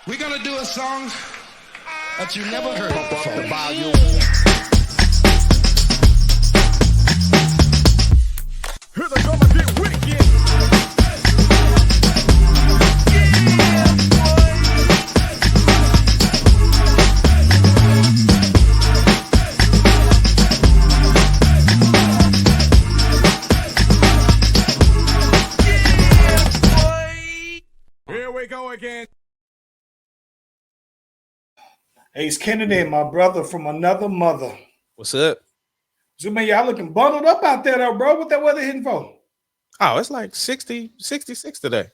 We're gonna do a song that you never heard before. The volume. Here they gonna get wicked. Here we go again. Ace Kennedy, my brother from another mother. What's up? So, man, y'all looking bundled up out there, though, bro. What that weather hitting for? Oh, it's like 66 today.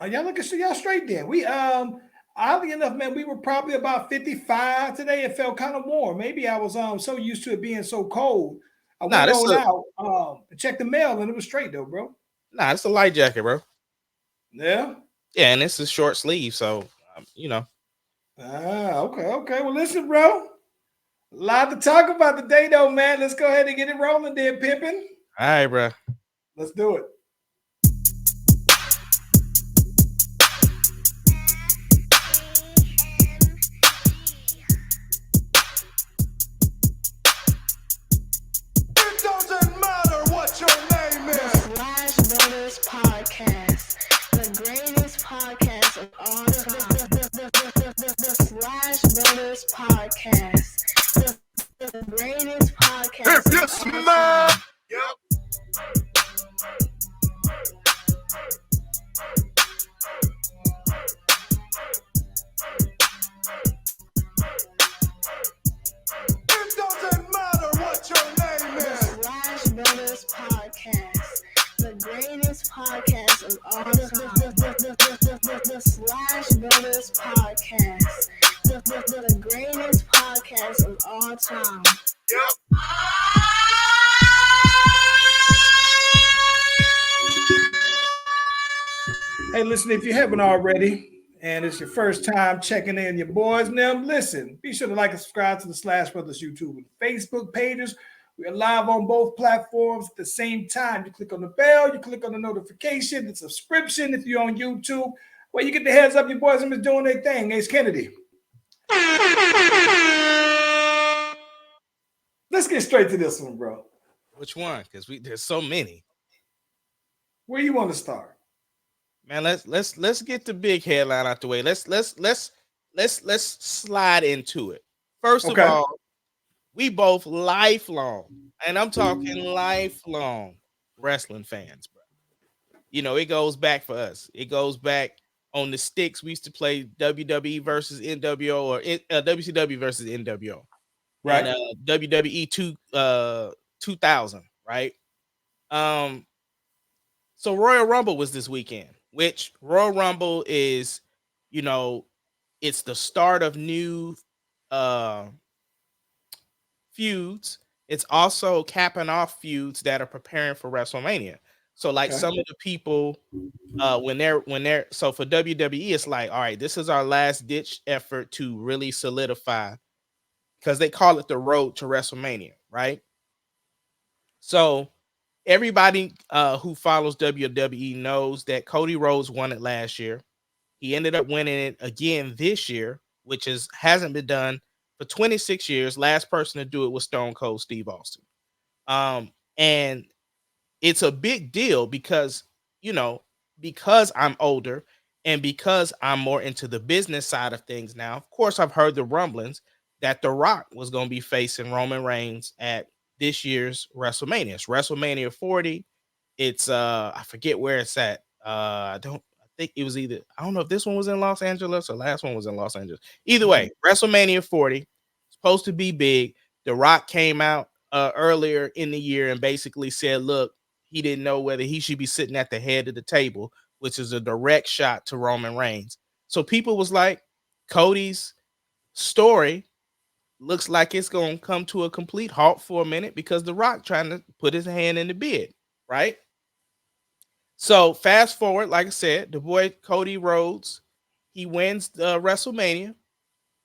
Y'all looking y'all straight then. We oddly enough, man, we were probably about 55 today. It felt kind of warm. Maybe I was so used to it being so cold. I went out checked the mail and it was straight though, bro. Nah, it's a light jacket, bro. Yeah. Yeah, and it's a short sleeve, so you know. Okay. Well, listen, bro. A lot to talk about today, though, man. Let's go ahead and get it rolling there, Pippin. All right, bro. Let's do it. It doesn't matter what your name is. Brotherz podcast, the greatest podcast of all time. Brotherz podcast, the greatest podcast. If you smell, it doesn't matter what your name is. Brotherz podcast, the greatest podcast of all time. The Brotherz podcast, the greatest podcast of all time. Hey, listen, if you haven't already, and it's your first time checking in your boys, now listen, be sure to like and subscribe to the Slash Brothers YouTube and Facebook pages. We are live on both platforms at the same time. You click on the bell, you click on the notification, the subscription if you're on YouTube. Well, you get the heads up, your boys are doing their thing. Ace Kennedy. Let's get straight to this one, bro. Which one? Because there's so many. Where you want to start? Man, let's get the big headline out the way. Let's slide into it. First of all, we both lifelong, and I'm talking lifelong wrestling fans, bro. You know, it goes back for us. It goes back on the sticks. We used to play WWE versus NWO or WCW versus NWO. Right. And, WWE 2000, right? So Royal Rumble was this weekend, which Royal Rumble is, you know, it's the start of new feuds. It's also capping off feuds that are preparing for WrestleMania. So like some of the people when they're so for WWE, it's like, all right, this is our last ditch effort to really solidify, because they call it the road to WrestleMania, right? So everybody who follows WWE knows that Cody Rhodes won it last year. He ended up winning it again this year, which hasn't been done for 26 years. Last person to do it was Stone Cold Steve Austin. And it's a big deal because, you know, because I'm older and because I'm more into the business side of things now. Of course, I've heard the rumblings that The Rock was going to be facing Roman Reigns at this year's WrestleMania. It's WrestleMania 40. It's I forget where it's at. I think it was I don't know if this one was in Los Angeles or last one was in Los Angeles. Either way, WrestleMania 40, supposed to be big. The Rock came out earlier in the year and basically said, look, he didn't know whether he should be sitting at the head of the table, which is a direct shot to Roman Reigns. So people was like, Cody's story looks like it's going to come to a complete halt for a minute because The Rock trying to put his hand in the bid, right? So fast forward, like I said, the boy Cody Rhodes, he wins the WrestleMania,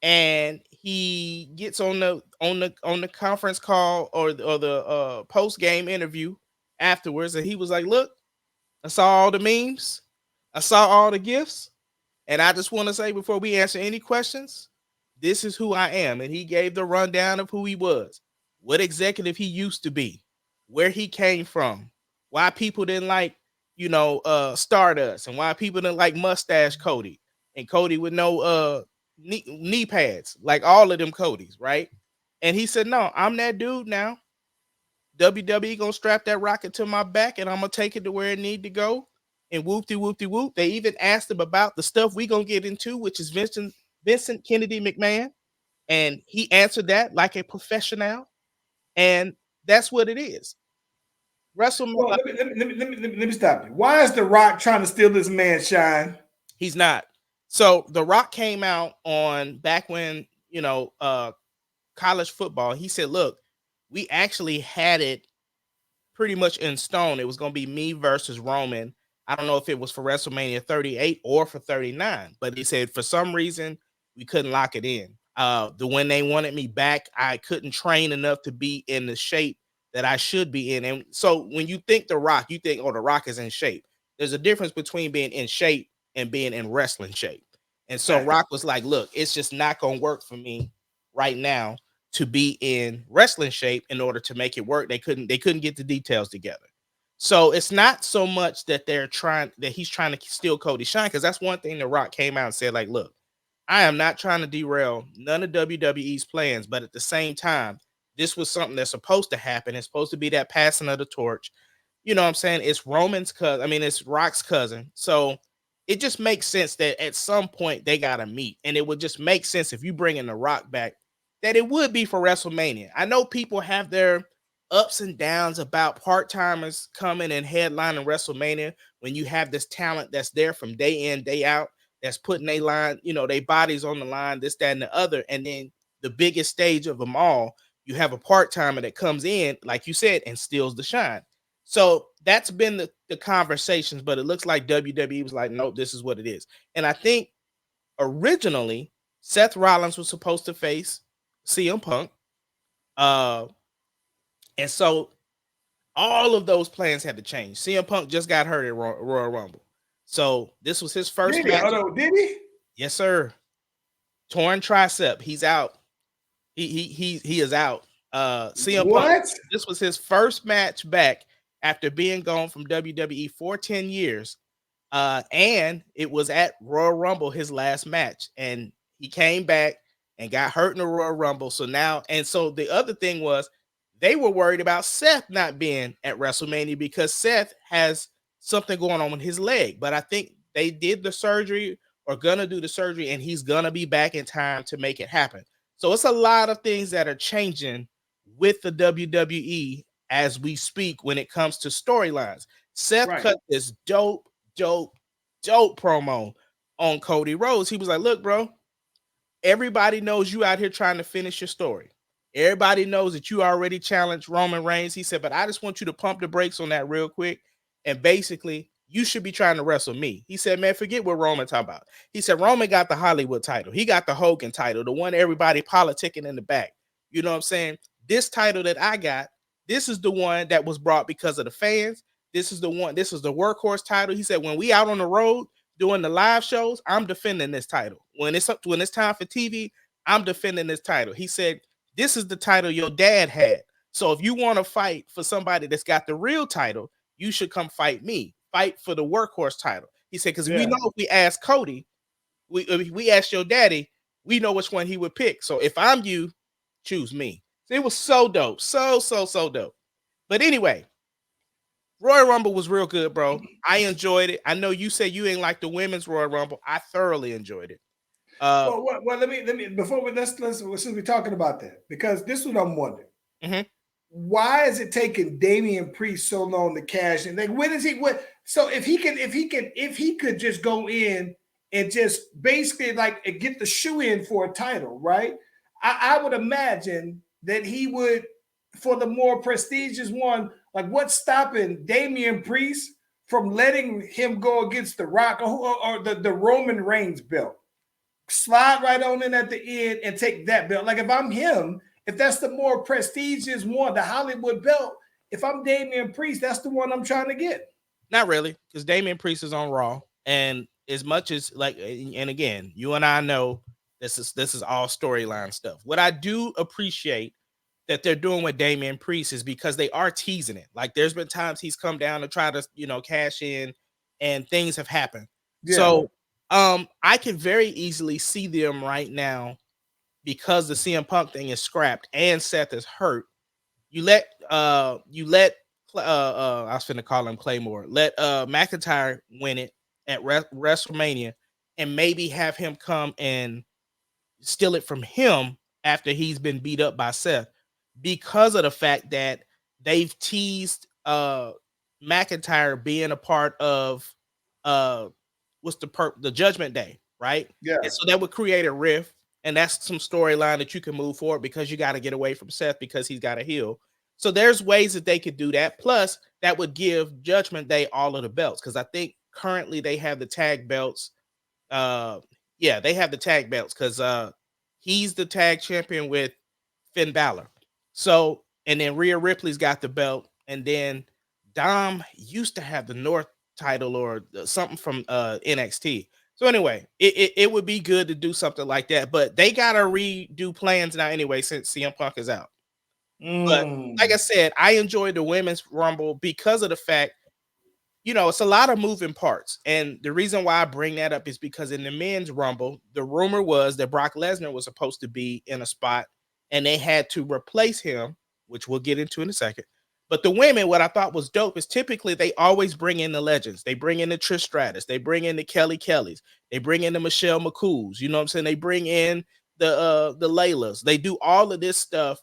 and he gets on the conference call or the post game interview afterwards, and he was like, "Look, I saw all the memes, I saw all the gifts, And I just want to say before we answer any questions, this is who I am. And he gave the rundown of who he was, what executive he used to be, where he came from, why people didn't like, Stardust, and why people didn't like Mustache Cody and Cody with no knee pads, like all of them Codys, right? And he said, no, I'm that dude now. WWE gonna strap that rocket to my back and I'm gonna take it to where it need to go. And whoop-de-whoop-de-whoop. They even asked him about the stuff we gonna get into, which is Vincent Kennedy McMahon. And he answered that like a professional. And that's what it is. WrestleMania. Well, let me stop you. Why is The Rock trying to steal this man's shine? He's not. So The Rock came out on back when, college football. He said, look, we actually had it pretty much in stone. It was going to be me versus Roman. I don't know if it was for WrestleMania 38 or for 39, but he said for some reason we couldn't lock it in. When they wanted me back, I couldn't train enough to be in the shape that I should be in. And so when you think The Rock, you think, oh, The Rock is in shape. There's a difference between being in shape and being in wrestling shape. And so Rock was like, look, it's just not going to work for me right now to be in wrestling shape in order to make it work. They couldn't get the details together. So it's not so much that he's trying to steal Cody shine, because that's one thing The Rock came out and said, like, look, I am not trying to derail none of WWE's plans, but at the same time, this was something that's supposed to happen. It's supposed to be that passing of the torch. You know what I'm saying? It's Roman's cousin. I mean, it's Rock's cousin. So it just makes sense that at some point they got to meet. And it would just make sense if you bring in The Rock back, that it would be for WrestleMania. I know people have their ups and downs about part-timers coming and headlining WrestleMania when you have this talent that's there from day in, day out, that's putting their line, their bodies on the line, this, that, and the other. And then the biggest stage of them all, you have a part-timer that comes in, like you said, and steals the shine. So that's been the conversations, but it looks like WWE was like, no, this is what it is. And I think originally Seth Rollins was supposed to face CM Punk. And so all of those plans had to change. CM Punk just got hurt at Royal Rumble. So this was his first match. Did he? Yes, sir. Torn tricep. He's out. He is out. CM Punk, this was his first match back after being gone from WWE for 10 years. And it was at Royal Rumble, his last match. And he came back and got hurt in the Royal Rumble. So now, and so the other thing was they were worried about Seth not being at WrestleMania because Seth has something going on with his leg. But I think they did the surgery or gonna do the surgery, and he's gonna be back in time to make it happen. So it's a lot of things that are changing with the WWE as we speak when it comes to storylines. Seth cut this dope promo on Cody Rhodes. He was like, look, bro, everybody knows you out here trying to finish your story. Everybody knows that you already challenged Roman Reigns. He said, but I just want you to pump the brakes on that real quick. And basically, you should be trying to wrestle me. He said, man, forget what Roman talking about. He said, Roman got the Hollywood title. He got the Hogan title, the one everybody politicking in the back. You know what I'm saying? This title that I got, this is the one that was brought because of the fans. This is the one, this is the workhorse title. He said, when we out on the road doing the live shows, I'm defending this title. When it's time for TV, I'm defending this title. He said, this is the title your dad had. So if you want to fight for somebody that's got the real title, you should come fight me. Fight for the workhorse title. He said, because we know if we ask Cody, we ask your daddy, we know which one he would pick. So if I'm you, choose me. So it was so dope. So dope. But anyway, Royal Rumble was real good, bro. I enjoyed it. I know you say you ain't like the women's Royal Rumble. I thoroughly enjoyed it. Well, let me before we let's since we're talking about that, because this is what I'm wondering. Mm-hmm. Why is it taking Damian Priest so long to cash in? Like, when is he? So if he could just go in and just basically like get the shoe in for a title, right? I would imagine that he would, for the more prestigious one. Like, what's stopping Damian Priest from letting him go against The Rock or the Roman Reigns belt? Slide right on in at the end and take that belt. Like, if I'm him, if that's the more prestigious one, the Hollywood belt, if I'm Damian Priest, that's the one I'm trying to get. Not really, because Damian Priest is on Raw, and as much as like, and again, you and I know this is all storyline stuff. What I do appreciate that they're doing with Damian Priest is because they are teasing it. Like there's been times he's come down to try to, cash in, and things have happened. Yeah. So I can very easily see them right now, because the CM Punk thing is scrapped and Seth is hurt. You let I was finna call him Claymore. Let McIntyre win it at WrestleMania, and maybe have him come and steal it from him after he's been beat up by Seth, because of the fact that they've teased McIntyre being a part of the Judgment Day, right? Yeah. And so that would create a rift, and that's some storyline that you can move forward, because you got to get away from Seth because he's got a heel. So there's ways that they could do that. Plus, that would give Judgment Day all of the belts, because I think currently they have the tag belts. Yeah, they have the tag belts, because he's the tag champion with Finn Balor. So, and then Rhea Ripley's got the belt, and then Dom used to have the North title or something from NXT. So anyway, it would be good to do something like that, but they gotta redo plans now anyway, since CM Punk is out. But like I said, I enjoyed the women's rumble because of the fact, it's a lot of moving parts. And the reason why I bring that up is because in the men's rumble, the rumor was that Brock Lesnar was supposed to be in a spot, and they had to replace him, which we'll get into in a second. But the women, what I thought was dope is typically they always bring in the legends. They bring in the Trish Stratus. They bring in the Kelly Kellys. They bring in the Michelle McCools. You know what I'm saying? They bring in the Laylas. They do all of this stuff.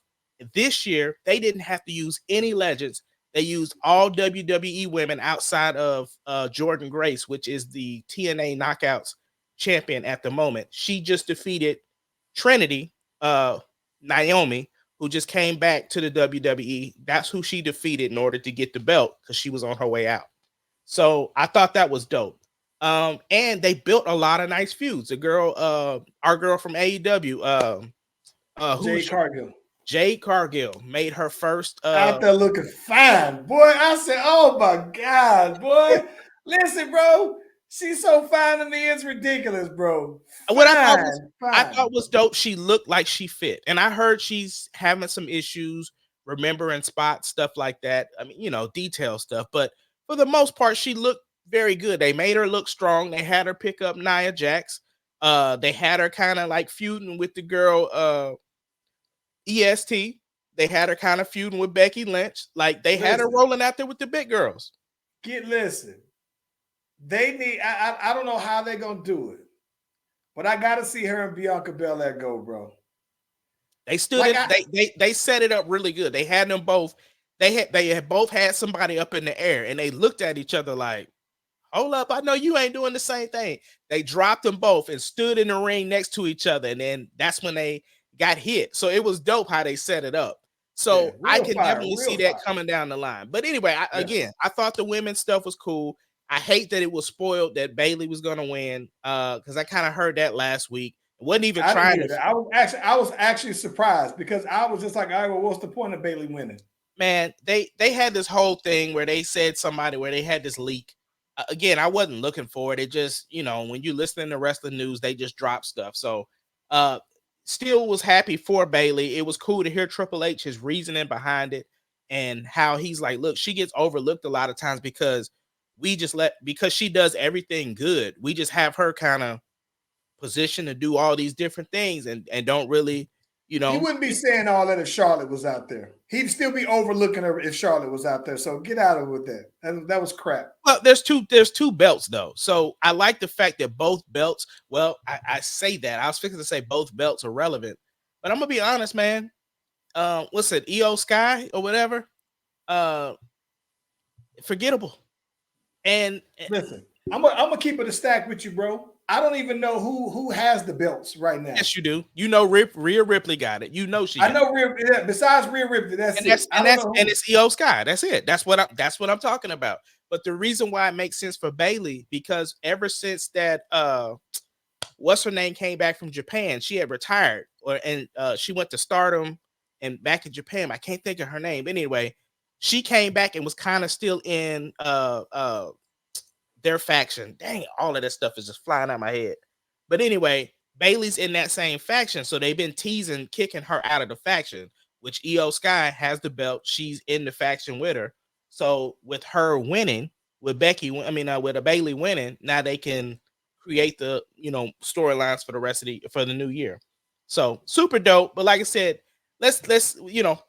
This year, they didn't have to use any legends. They used all WWE women outside of Jordan Grace, which is the TNA Knockouts champion at the moment. She just defeated Trinity, Naomi, who just came back to the WWE. That's who she defeated in order to get the belt, because she was on her way out. So I thought that was dope. And they built a lot of nice feuds. The girl, our girl from AEW, Jade Cargill made her first out there looking fine, boy. I said, oh my God, boy. Listen, bro. She's so fine to me, it's ridiculous, bro. What I thought was dope, she looked like she fit. And I heard she's having some issues remembering spots, stuff like that. I mean, detail stuff. But for the most part, she looked very good. They made her look strong. They had her pick up Nia Jax. They had her kind of like feuding with the girl EST. They had her kind of feuding with Becky Lynch. Like they had her rolling out there with the big girls. Listen. They need. I don't know how they're gonna do it, but I gotta see her and Bianca Belair go, bro. They stood they set it up really good. They had them both. They had both had somebody up in the air, and they looked at each other like, "Hold up, I know you ain't doing the same thing." They dropped them both and stood in the ring next to each other, and then that's when they got hit. So it was dope how they set it up. So I can definitely see that coming down the line. But anyway, again, I thought the women's stuff was cool. I hate that it was spoiled that Bayley was going to win, because I kind of heard that last week. It wasn't even trying to. I was actually surprised, because I was just like, all right, well, what's the point of Bayley winning? Man, they had this whole thing where they said where they had this leak. Again, I wasn't looking for it. It just, when you listen to wrestling news, they just drop stuff. So, still was happy for Bayley. It was cool to hear Triple H, his reasoning behind it, and how he's like, look, she gets overlooked a lot of times because because she does everything good. We just have her kind of positioned to do all these different things and don't really, He wouldn't be saying all that if Charlotte was out there. He'd still be overlooking her if Charlotte was out there. So get out of it with that. That was crap. Well, there's two belts though. So I like the fact that both belts, well, I say that. I was fixing to say both belts are relevant. But I'm gonna be honest, man. What's it, EO Sky or whatever? Forgettable. And listen, I'm gonna keep it a stack with you, bro. I don't even know who has the belts right now. Yes, you do. Rhea Ripley got it. She. I know Rhea. Besides Rhea Ripley, that's it. And it's EO Sky. That's it. That's what I'm talking about. But the reason why it makes sense for Bayley, because ever since that what's her name came back from Japan, she had retired, and she went to Stardom and back in Japan. I can't think of her name. Anyway, she came back and was kind of still in their faction. Dang, all of that stuff is just flying out my head. But anyway, Bailey's in that same faction, so they've been teasing, kicking her out of the faction, which Io Sky has the belt. She's in the faction with her. So with her winning, with with a Bailey winning, now they can create the storylines for the rest of the new year. So super dope. But like I said, let's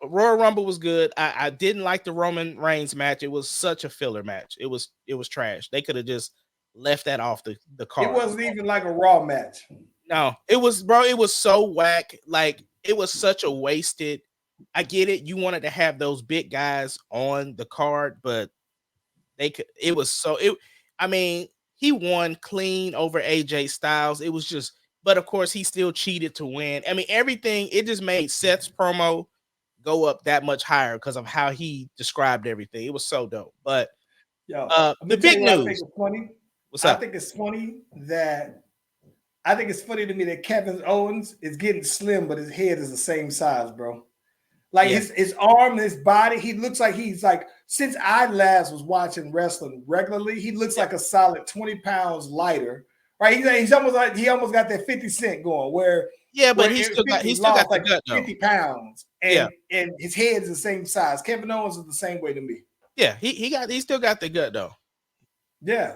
Royal Rumble was good. I didn't like the Roman Reigns match. It was such a filler match. It was trash. They could have just left that off the card. It wasn't even like a Raw match. No, it was, bro. It was so whack. Like, it was such a wasted. I get it. You wanted to have those big guys on the card, but they could. It was so. He won clean over AJ Styles. It was just, but of course, he still cheated to win. I mean, everything. It just made Seth's promo go up that much higher because of how he described everything. It was so dope. But the big news. I think it's funny. What's up? I think it's funny to me that Kevin Owens is getting slim, but his head is the same size, bro. Like his arm and his body, he looks like he's like, since I last was watching wrestling regularly, he looks like a solid 20 pounds lighter, right? He almost got that 50 Cent going where but he still got the like gut, 50 pounds and his head is the same size. Kevin Owens is the same way to me. Yeah, he still got the gut though. Yeah.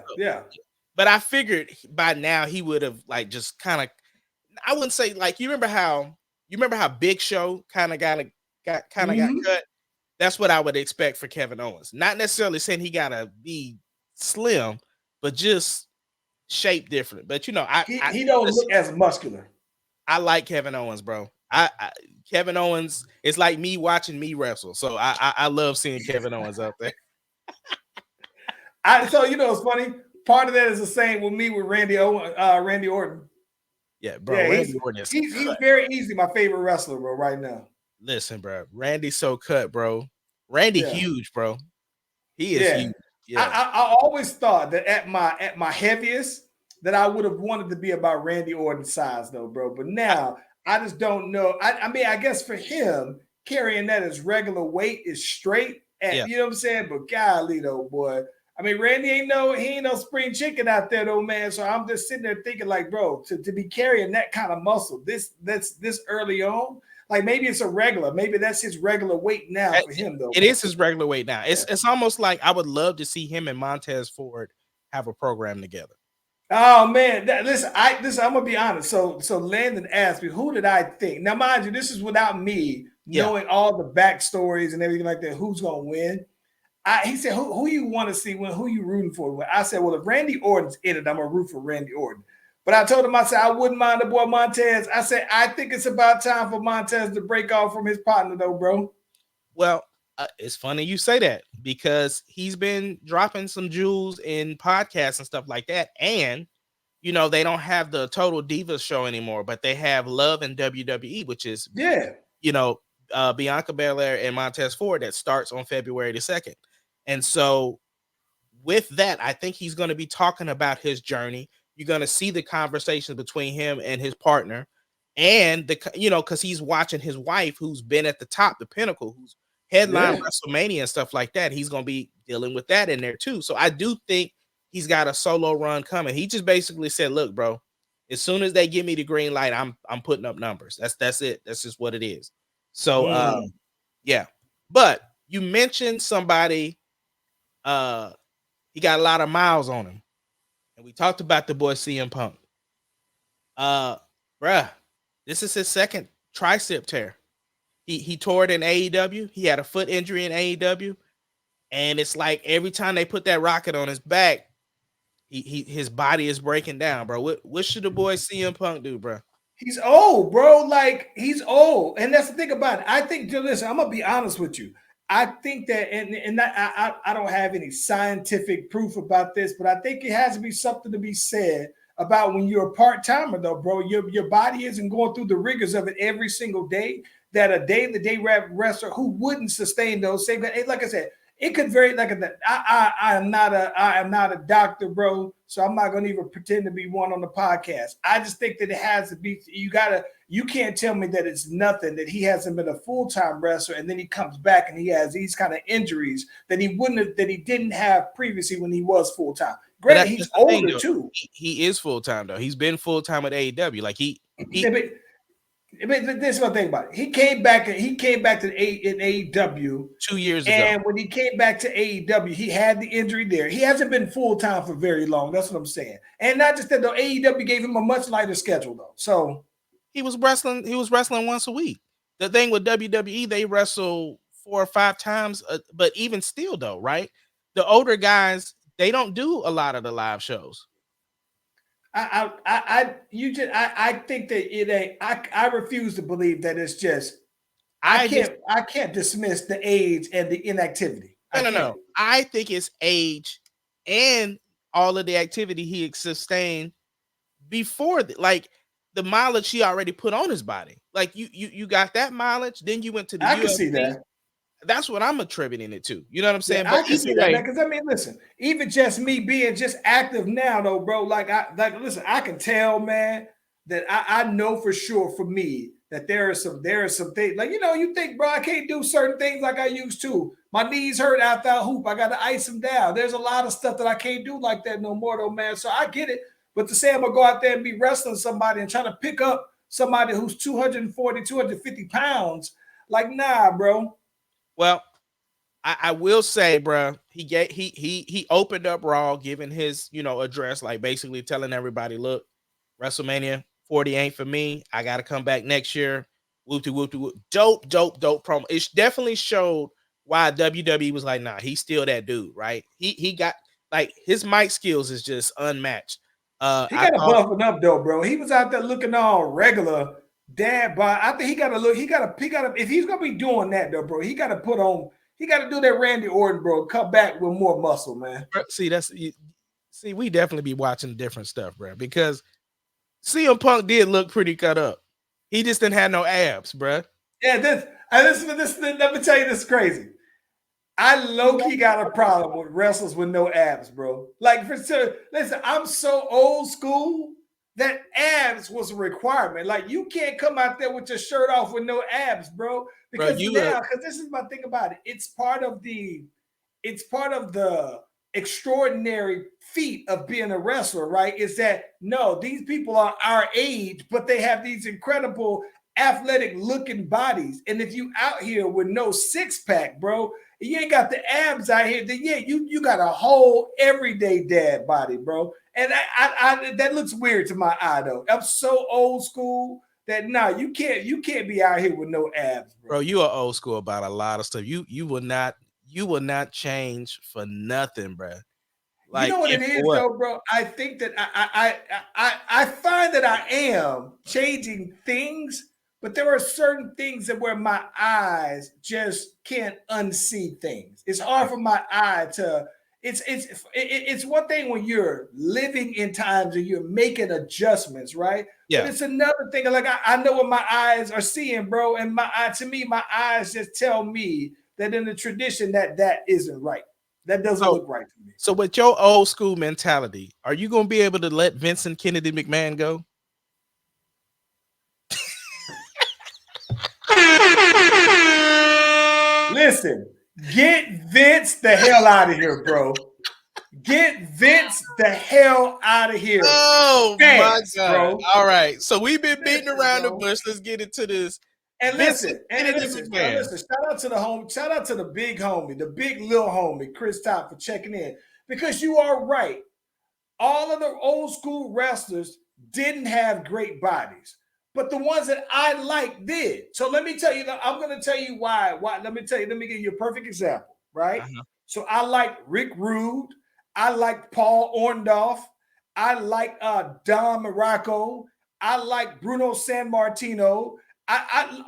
But I figured by now he would have like just kind of, I wouldn't say like, you remember how Big Show kind of got cut? That's what I would expect for Kevin Owens. Not necessarily saying he gotta be slim, but just shape different. But he don't look as muscular. I like Kevin Owens, bro. Kevin Owens is like me watching me wrestle. So I love seeing Kevin Owens out there. So it's funny. Part of that is the same with me with Randy Orton. Yeah, bro. Randy Orton he's very easy my favorite wrestler, bro, right now. Listen, bro. Randy's so cut, bro. Randy huge, bro. He is huge. Yeah. I always thought that at my heaviest that I would have wanted to be about Randy Orton's size, though, bro. But now I just don't know. I guess for him, carrying that as regular weight is straight. You know what I'm saying? But golly, though, boy. I mean, Randy ain't no spring chicken out there, though, man. So I'm just sitting there thinking, like, bro, to be carrying that kind of muscle this early on, like maybe it's a regular, maybe that's his regular weight now for him, though. It is his regular weight now. It's almost like I would love to see him and Montez Ford have a program together. Oh man, listen, I'm gonna be honest. So Landon asked me, who did I think? Now, mind you, this is without me knowing all the backstories and everything like that. Who's gonna win? He said, who you want to see win? Who you rooting for? I said, well, if Randy Orton's in it, I'm gonna root for Randy Orton. But I told him, I said, I wouldn't mind the boy Montez. I said, I think it's about time for Montez to break off from his partner, though, bro. Well, it's funny you say that because he's been dropping some jewels in podcasts and stuff like that. And, they don't have the Total Divas show anymore, but they have Love in WWE, which is, Bianca Belair and Montez Ford that starts on February the 2nd. And so with that, I think he's going to be talking about his journey. You're going to see the conversation between him and his partner and because he's watching his wife, who's been at the top, the pinnacle, who's headline WrestleMania and stuff like that. He's going to be dealing with that in there too. So I do think he's got a solo run coming. He just basically said, look, bro, as soon as they give me the green light, I'm putting up numbers. That's it. That's just what it is. So, but you mentioned somebody, he got a lot of miles on him. And we talked about the boy CM Punk. This is his second tricep tear. He tore it in AEW. He had a foot injury in AEW. And it's like every time they put that rocket on his back, his body is breaking down, bro. What should the boy CM Punk do, bro? He's old, bro. Like, he's old. And that's the thing about it. I think, listen, I'm going to be honest with you. I think that, and I don't have any scientific proof about this, but I think it has to be something to be said about when you're a part-timer, though, bro. Your body isn't going through the rigors of it every single day that a day-to-day wrestler who wouldn't sustain those same. Like I said, it could vary. Like I am not a doctor, bro. So I'm not going to even pretend to be one on the podcast. I just think that it has to be. You can't tell me that it's nothing, that he hasn't been a full-time wrestler and then he comes back and he has these kind of injuries that he didn't have previously when he was full-time. Granted, he's older though. too. He is full time though. He's been full time at AEW. Like he but this is what I think about it. He came back to AEW 2 years ago. And when he came back to AEW, he had the injury there. He hasn't been full time for very long. That's what I'm saying. And not just that, though. AEW gave him a much lighter schedule, though. So he was wrestling. He was wrestling once a week. The thing with WWE, they wrestle 4 or 5 times. But even still, though, right? The older guys, they don't do a lot of the live shows. I think that it ain't. I refuse to believe that it's just. I can't dismiss the age and the inactivity. No. I think it's age and all of the activity he sustained before, like the mileage he already put on his body. Like you got that mileage, then you went to the UFC. I can see that. That's what I'm attributing it to. You know what I'm saying? Yeah, but I can see that, because I mean, listen, even just me being just active now, though, bro. Listen, I can tell, man, that I know for sure for me that there are some things like, you think, bro, I can't do certain things like I used to. My knees hurt after I hoop. I got to ice them down. There's a lot of stuff that I can't do like that no more, though, man. So I get it. But to say I'm gonna go out there and be wrestling somebody and try to pick up somebody who's 240, 250 pounds, like, nah, bro. Well, I will say, bro, he opened up Raw, giving his address, like basically telling everybody, look, WrestleMania 40 ain't for me. I got to come back next year. Whoop de whoop de whoop. Dope promo. It definitely showed why WWE was like, nah, he's still that dude, right? He got, like, his mic skills is just unmatched. He got to buffing up though, bro. He was out there looking all regular. Dad, but I think he got to look. He got to. If he's gonna be doing that though, bro, he got to put on. He got to do that Randy Orton, bro. Come back with more muscle, man. See, we definitely be watching different stuff, bro. Because CM Punk did look pretty cut up. He just didn't have no abs, bro. Yeah, this. Let me tell you, this is crazy. I low-key got a problem with wrestlers with no abs, bro. Like, listen, I'm so old school that abs was a requirement. Like, you can't come out there with your shirt off with no abs, bro. Because because this is my thing about it. It's part of the extraordinary feat of being a wrestler, right? Is that no, these people are our age, but they have these incredible athletic looking bodies. And if you out here with no six-pack, bro, you ain't got the abs out here, then yeah, you got a whole everyday dad body, bro. And I that looks weird to my eye, though. I'm so old school that you can't be out here with no abs, bro. Bro, you are old school about a lot of stuff. You will not change for nothing, bro. Like, you know what it is, though, bro? I think that I find that I am changing things, but there are certain things that where my eyes just can't unsee things. It's hard for my eye to. It's one thing when you're living in times and you're making adjustments, right? Yeah. But it's another thing. Like I know what my eyes are seeing, bro, and my eyes just tell me that in the tradition that isn't right. That doesn't look right to me. So with your old school mentality, are you going to be able to let Vincent Kennedy McMahon go? Listen, get Vince the hell out of here, bro. Get Vince the hell out of here. Oh, my God. Bro. All right. So we've been beating around the bush. Let's get into this. And listen, shout out to the big homie, the big little homie, Chris Top, for checking in. Because you are right. All of the old school wrestlers didn't have great bodies, but the ones that I like did. So let me tell you, I'm going to tell you why. Let me give you a perfect example, right? Uh-huh. So I like Rick Rude. I like Paul Orndorff. I like Don Morocco. I like Bruno Sammartino.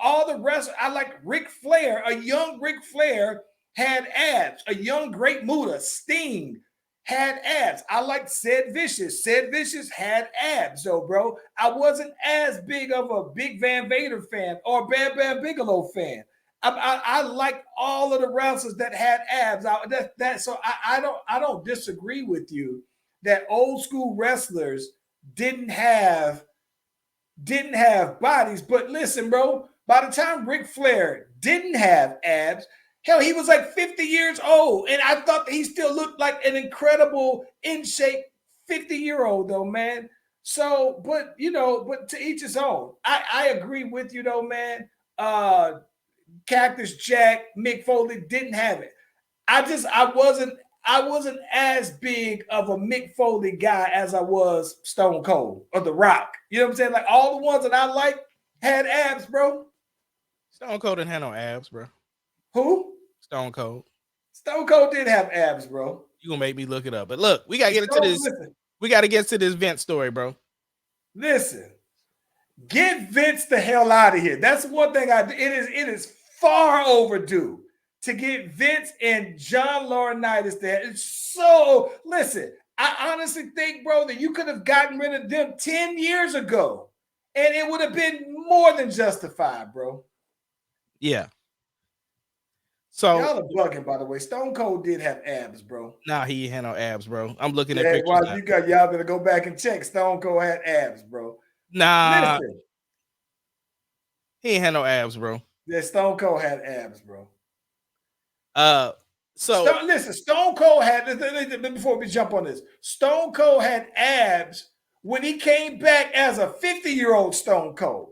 All the rest, I like Ric Flair. A young Ric Flair had abs. A young Great Muta, Sting, had abs. I like Sid Vicious. Sid Vicious had abs, though, bro. I wasn't as big of a Big Van Vader fan or Bam Bam Bigelow fan. I like all of the wrestlers that had abs. So I don't disagree with you that old school wrestlers didn't have bodies. But listen, bro, by the time Ric Flair didn't have abs, Hell, he was like 50 years old, and I thought that he still looked like an incredible, in shape 50-year-old though, man. So, but but to each his own. I agree with you though, man. Cactus Jack, Mick Foley didn't have it. I wasn't as big of a Mick Foley guy as I was Stone Cold or The Rock. You know what I'm saying? Like all the ones that I like had abs, bro. Stone Cold didn't have no abs, bro. Who? Stone Cold. Stone Cold did have abs, bro. You gonna make me look it up. But look, we gotta get into this. We gotta get to this Vince story, bro. Listen, get Vince the hell out of here. That's one thing it is far overdue to get Vince and John Laurinaitis there. It's so listen, I honestly think, bro, that you could have gotten rid of them 10 years ago, and it would have been more than justified, bro. Yeah. So y'all are bugging, by the way. Stone Cold did have abs, bro. Nah, he had no abs, bro. I'm looking at pictures. Well, y'all better go back and check. Stone Cold had abs, bro. Nah, listen. He ain't had no abs, bro. Yeah, Stone Cold had abs, bro. Stone Cold had, before we jump on this, Stone Cold had abs when he came back as a 50-year-old Stone Cold.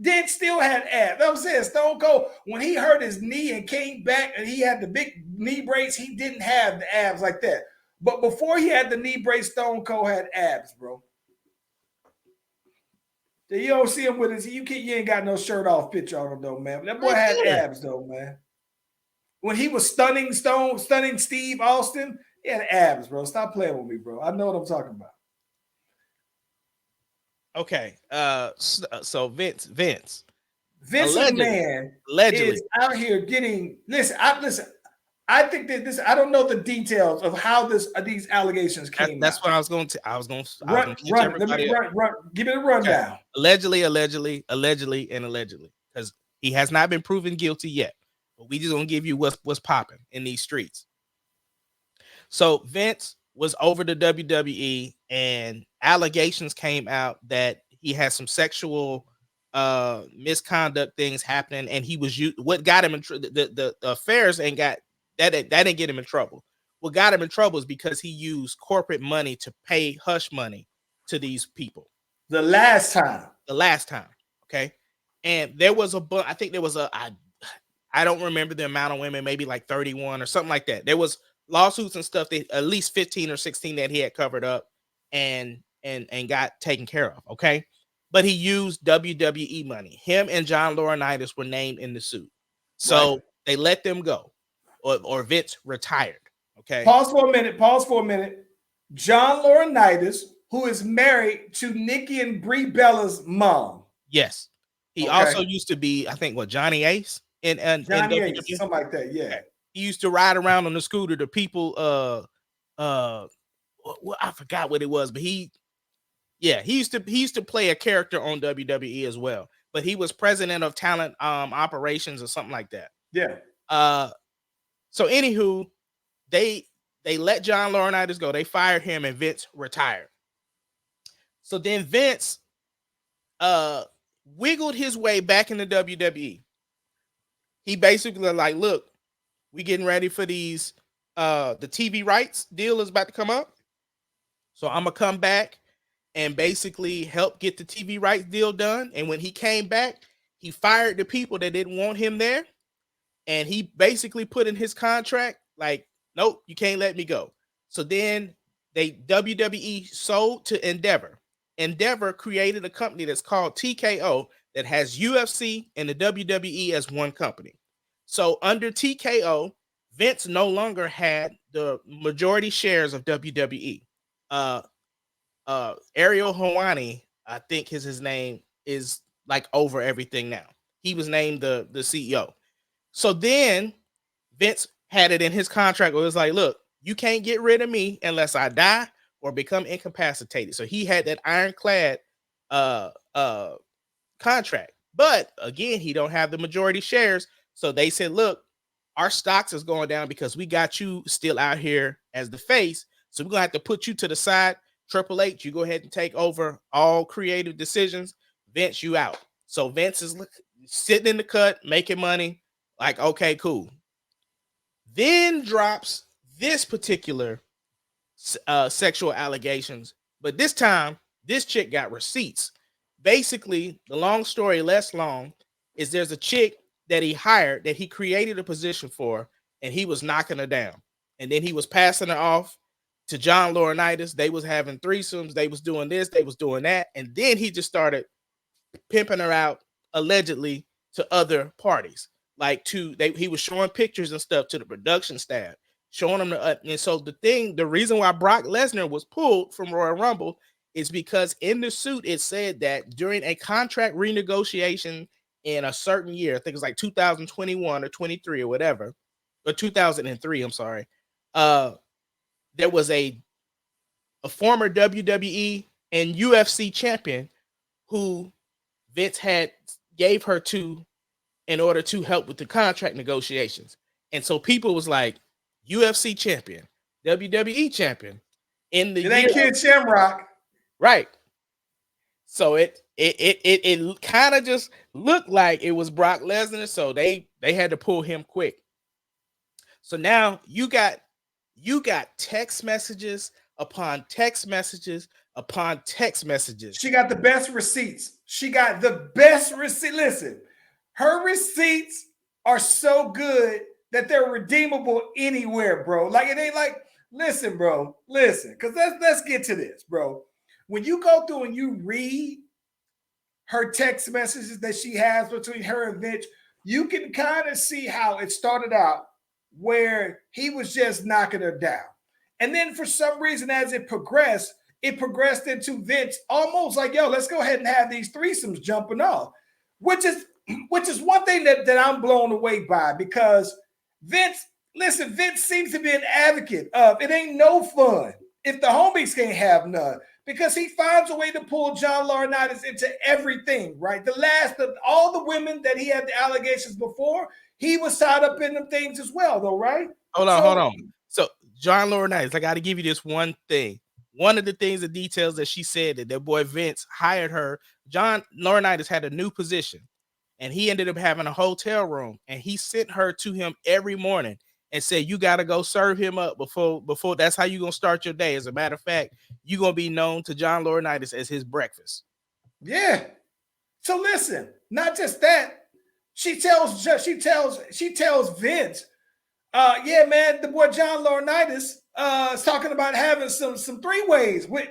Then still had abs. I'm saying Stone Cold, when he hurt his knee and came back and he had the big knee brace, he didn't have the abs like that. But before he had the knee brace, Stone Cold had abs, bro. You don't see him with his, you ain't got no shirt off picture on him though, man. But that boy had abs though, man. When he was stunning Steve Austin, he had abs, bro. Stop playing with me, bro. I know what I'm talking about. Okay. So Vince McMahon is out here getting. Listen. I think that this. I don't know the details of how these allegations came. That's what I was going to. Run. Give me a rundown. Okay. Allegedly, because he has not been proven guilty yet. But we just gonna give you what's popping in these streets. So Vince was over the WWE, and allegations came out that he had some sexual misconduct things happening, and he was what got him in the affairs and got that didn't get him in trouble. What got him in trouble is because he used corporate money to pay hush money to these people. The last time, okay, and there was I think there was I don't remember the amount of women, maybe like 31 or something like that. There was lawsuits and stuff that at least 15 or 16 that he had covered up and got taken care of. Okay. But he used WWE money. Him and John Laurinaitis were named in the suit. So They let them go or Vince retired. Okay. Pause for a minute. John Laurinaitis, who is married to Nicki and Brie Bella's mom. Yes. He also used to be, I think, Johnny Ace in Johnny Ace, something like that. Yeah. He used to ride around on the scooter to people. I forgot what it was, but he used to play a character on WWE as well. But he was president of talent operations or something like that. Yeah. So anywho, they let John Laurinaitis go. They fired him, and Vince retired. So then Vince wiggled his way back into WWE. He basically like, look, we getting ready for these the TV rights deal is about to come up. So I'm gonna come back and basically help get the TV rights deal done. And when he came back, he fired the people that didn't want him there. And he basically put in his contract, like, nope, you can't let me go. So then WWE sold to Endeavor. Endeavor created a company that's called TKO that has UFC and the WWE as one company. So under TKO, Vince no longer had the majority shares of WWE. Ariel Helwani, I think his name, is like over everything now. He was named the CEO. So then Vince had it in his contract where it was like, look, you can't get rid of me unless I die or become incapacitated. So he had that ironclad contract. But again, he don't have the majority shares. So they said, look, our stocks is going down because we got you still out here as the face. So we're going to have to put you to the side. Triple H, you go ahead and take over all creative decisions. Vince, you out. So Vince is sitting in the cut, making money. Like, okay, cool. then drops this particular sexual allegations. But this time, this chick got receipts. Basically, the long story less long is there's a chick that he hired that he created a position for, and he was knocking her down. And then he was passing her off to John Laurinaitis. They was having threesomes. They was doing this. They was doing that. And then he just started pimping her out, allegedly, to other parties. Like he was showing pictures and stuff to the production staff, showing them and so the reason why Brock Lesnar was pulled from Royal Rumble is because in the suit it said that during a contract renegotiation in a certain year, I think it's like 2021 or 23 or whatever, or 2003, I'm sorry, there was a former WWE and UFC champion who Vince had gave her to in order to help with the contract negotiations. And so people was like, UFC champion, WWE champion. It ain't Kid Shamrock. Right. So it kind of just looked like it was Brock Lesnar. So they had to pull him quick. So now you got text messages upon text messages upon text messages. She got the best receipts. She got the best receipt. Listen, her receipts are so good that they're redeemable anywhere, bro. Like it ain't like, listen, bro, listen, because let's get to this, bro. When you go through and you read her text messages that she has between her and Vince, you can kind of see how it started out where he was just knocking her down. And then for some reason, as it progressed into Vince almost like, yo, let's go ahead and have these threesomes jumping off, which is one thing that I'm blown away by, because Vince seems to be an advocate of it ain't no fun if the homies can't have none, because he finds a way to pull John Laurinaitis into everything, right? All the women that he had the allegations before, he was tied up in them things as well, though, right? Hold on. So John Laurinaitis, I got to give you this one thing. One of the things, the details that she said that their boy Vince hired her. John Laurinaitis had a new position, and he ended up having a hotel room, and he sent her to him every morning and said, you got to go serve him up before that's how you're going to start your day. As a matter of fact, you're going to be known to John Laurinaitis as his breakfast. Yeah. So listen, not just that, she tells Vince, yeah, man, the boy John Laurinaitis is talking about having some three ways with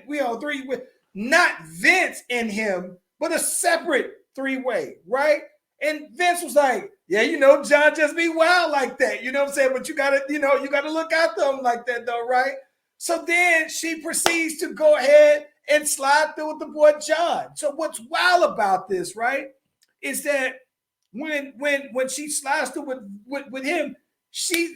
not Vince and him, but a separate three-way, right? And Vince was like, yeah, John just be wild like that. You know what I'm saying? But you gotta look out to him like that, though, right? So then she proceeds to go ahead and slide through with the boy John. So what's wild about this, right, is that when she slides through with him,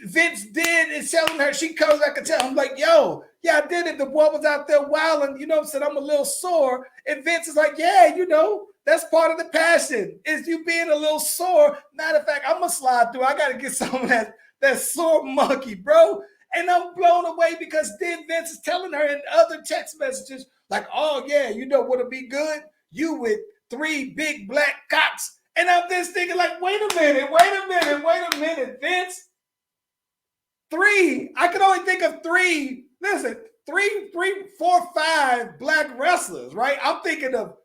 Vince is telling her, she comes back and tell him, like, yo, yeah, I did it. The boy was out there wilding, said I'm a little sore. And Vince is like, yeah, that's part of the passion, is you being a little sore. Matter of fact, I'm going to slide through. I got to get some of that sore monkey, bro. And I'm blown away, because then Vince is telling her in other text messages, like, oh, yeah, what'll be good? You with 3 big black cocks. And I'm just thinking, like, wait a minute, Vince. 3, I can only think of 3. Listen, 3, 4, 5 black wrestlers, right? I'm thinking of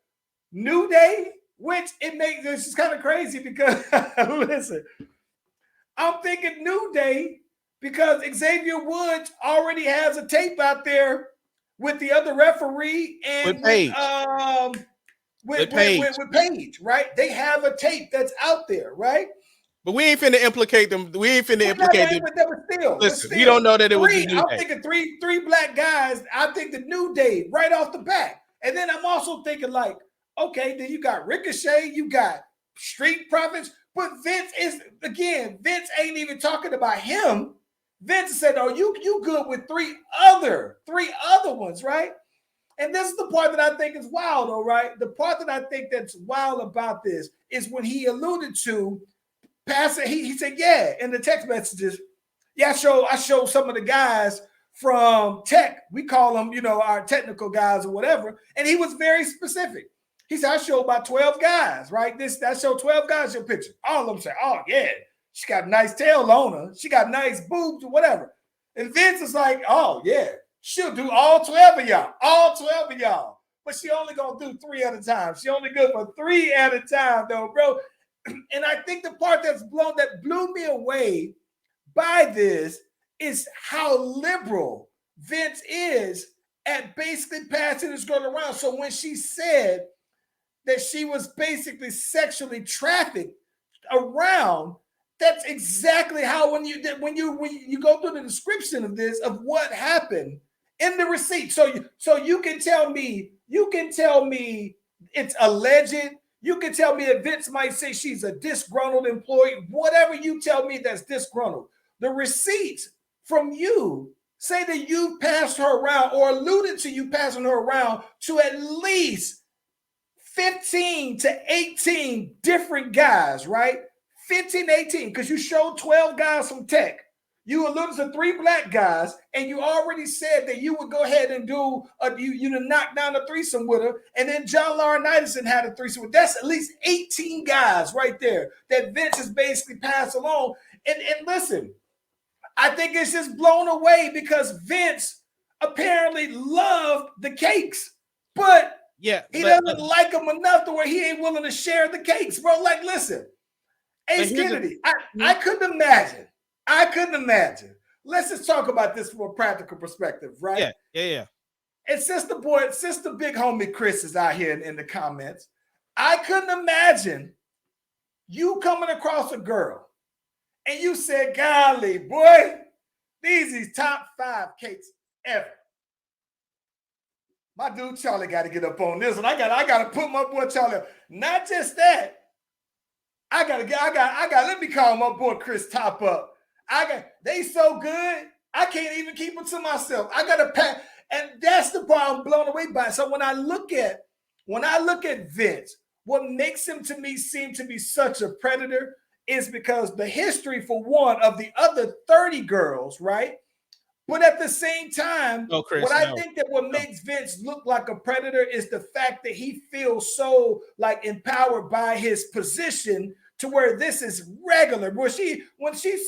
New Day, which this is kind of crazy because listen, I'm thinking New Day because Xavier Woods already has a tape out there with the other referee and with Paige, right? They have a tape that's out there, right? But we ain't finna implicate them. We ain't finna implicate them. But still, we don't know that it was the New I'm Day. thinking three black guys. I think the New Day right off the bat. And then I'm also thinking, like, okay, then you got Ricochet, you got Street Profits. But Vince ain't even talking about him. Vince said, oh, you good with three other ones, right? And this is the part that I think is wild, though, right? The part that I think that's wild about this is when he alluded to passing, he said, yeah, in the text messages, yeah, I show some of the guys from tech. We call them, our technical guys or whatever. And he was very specific. He said, I show about 12 guys, right? I show 12 guys your picture. All of them say, oh, yeah, She got a nice tail on her. She got nice boobs or whatever. And Vince is like, oh, yeah, she'll do all 12 of y'all. All 12 of y'all. But she only going to do 3 at a time. She only good for 3 at a time, though, bro. And I think the part that blew me away by this is how liberal Vince is at basically passing this girl around. So when she said that she was basically sexually trafficked around, that's exactly how when you go through the description of this, of what happened in the receipt. So you can tell me it's alleged. You can tell me that Vince might say she's a disgruntled employee. Whatever you tell me that's disgruntled. The receipts from you say that you passed her around or alluded to you passing her around to at least 15 to 18 different guys, right? 15, 18, because you showed 12 guys from tech. You alluded to 3 black guys, and you already said that you would go ahead and do you to knock down a threesome with her, and then John Laurinaitis had a threesome with. That's at least 18 guys right there that Vince has basically passed along. And listen, I think it's just blown away because Vince apparently loved the cakes, but he doesn't like them enough to where he ain't willing to share the cakes, bro. Like, listen, Ace Kennedy, I couldn't imagine. Let's just talk about this from a practical perspective, right? Yeah. And since the big homie Chris is out here in the comments, I couldn't imagine you coming across a girl and you said, golly, boy, these is top 5 cakes ever. My dude Charlie got to get up on this one. I got to put my boy Charlie up. Not just that. Let me call my boy Chris Top up. They so good, I can't even keep them to myself. I got to pack, and that's the part I'm blown away by. So when I look at Vince, what makes him to me seem to be such a predator is because the history, for one, of the other 30 girls, right? But at the same time, what makes Vince look like a predator is the fact that he feels so like empowered by his position to where this is regular. When she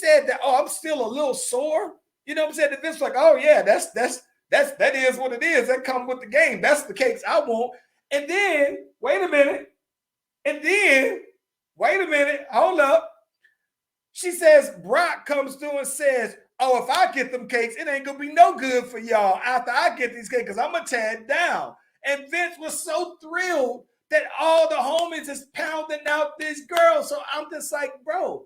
said that, oh, I'm still a little sore, you know what I'm saying? The Vince like, oh yeah, that is what it is. That comes with the game. That's the cakes I want. And then wait a minute, hold up. She says Brock comes through and says, oh, if I get them cakes, it ain't gonna be no good for y'all after I get these cakes, because I'm gonna tear it down. And Vince was so thrilled that all the homies is pounding out this girl. So I'm just like, bro,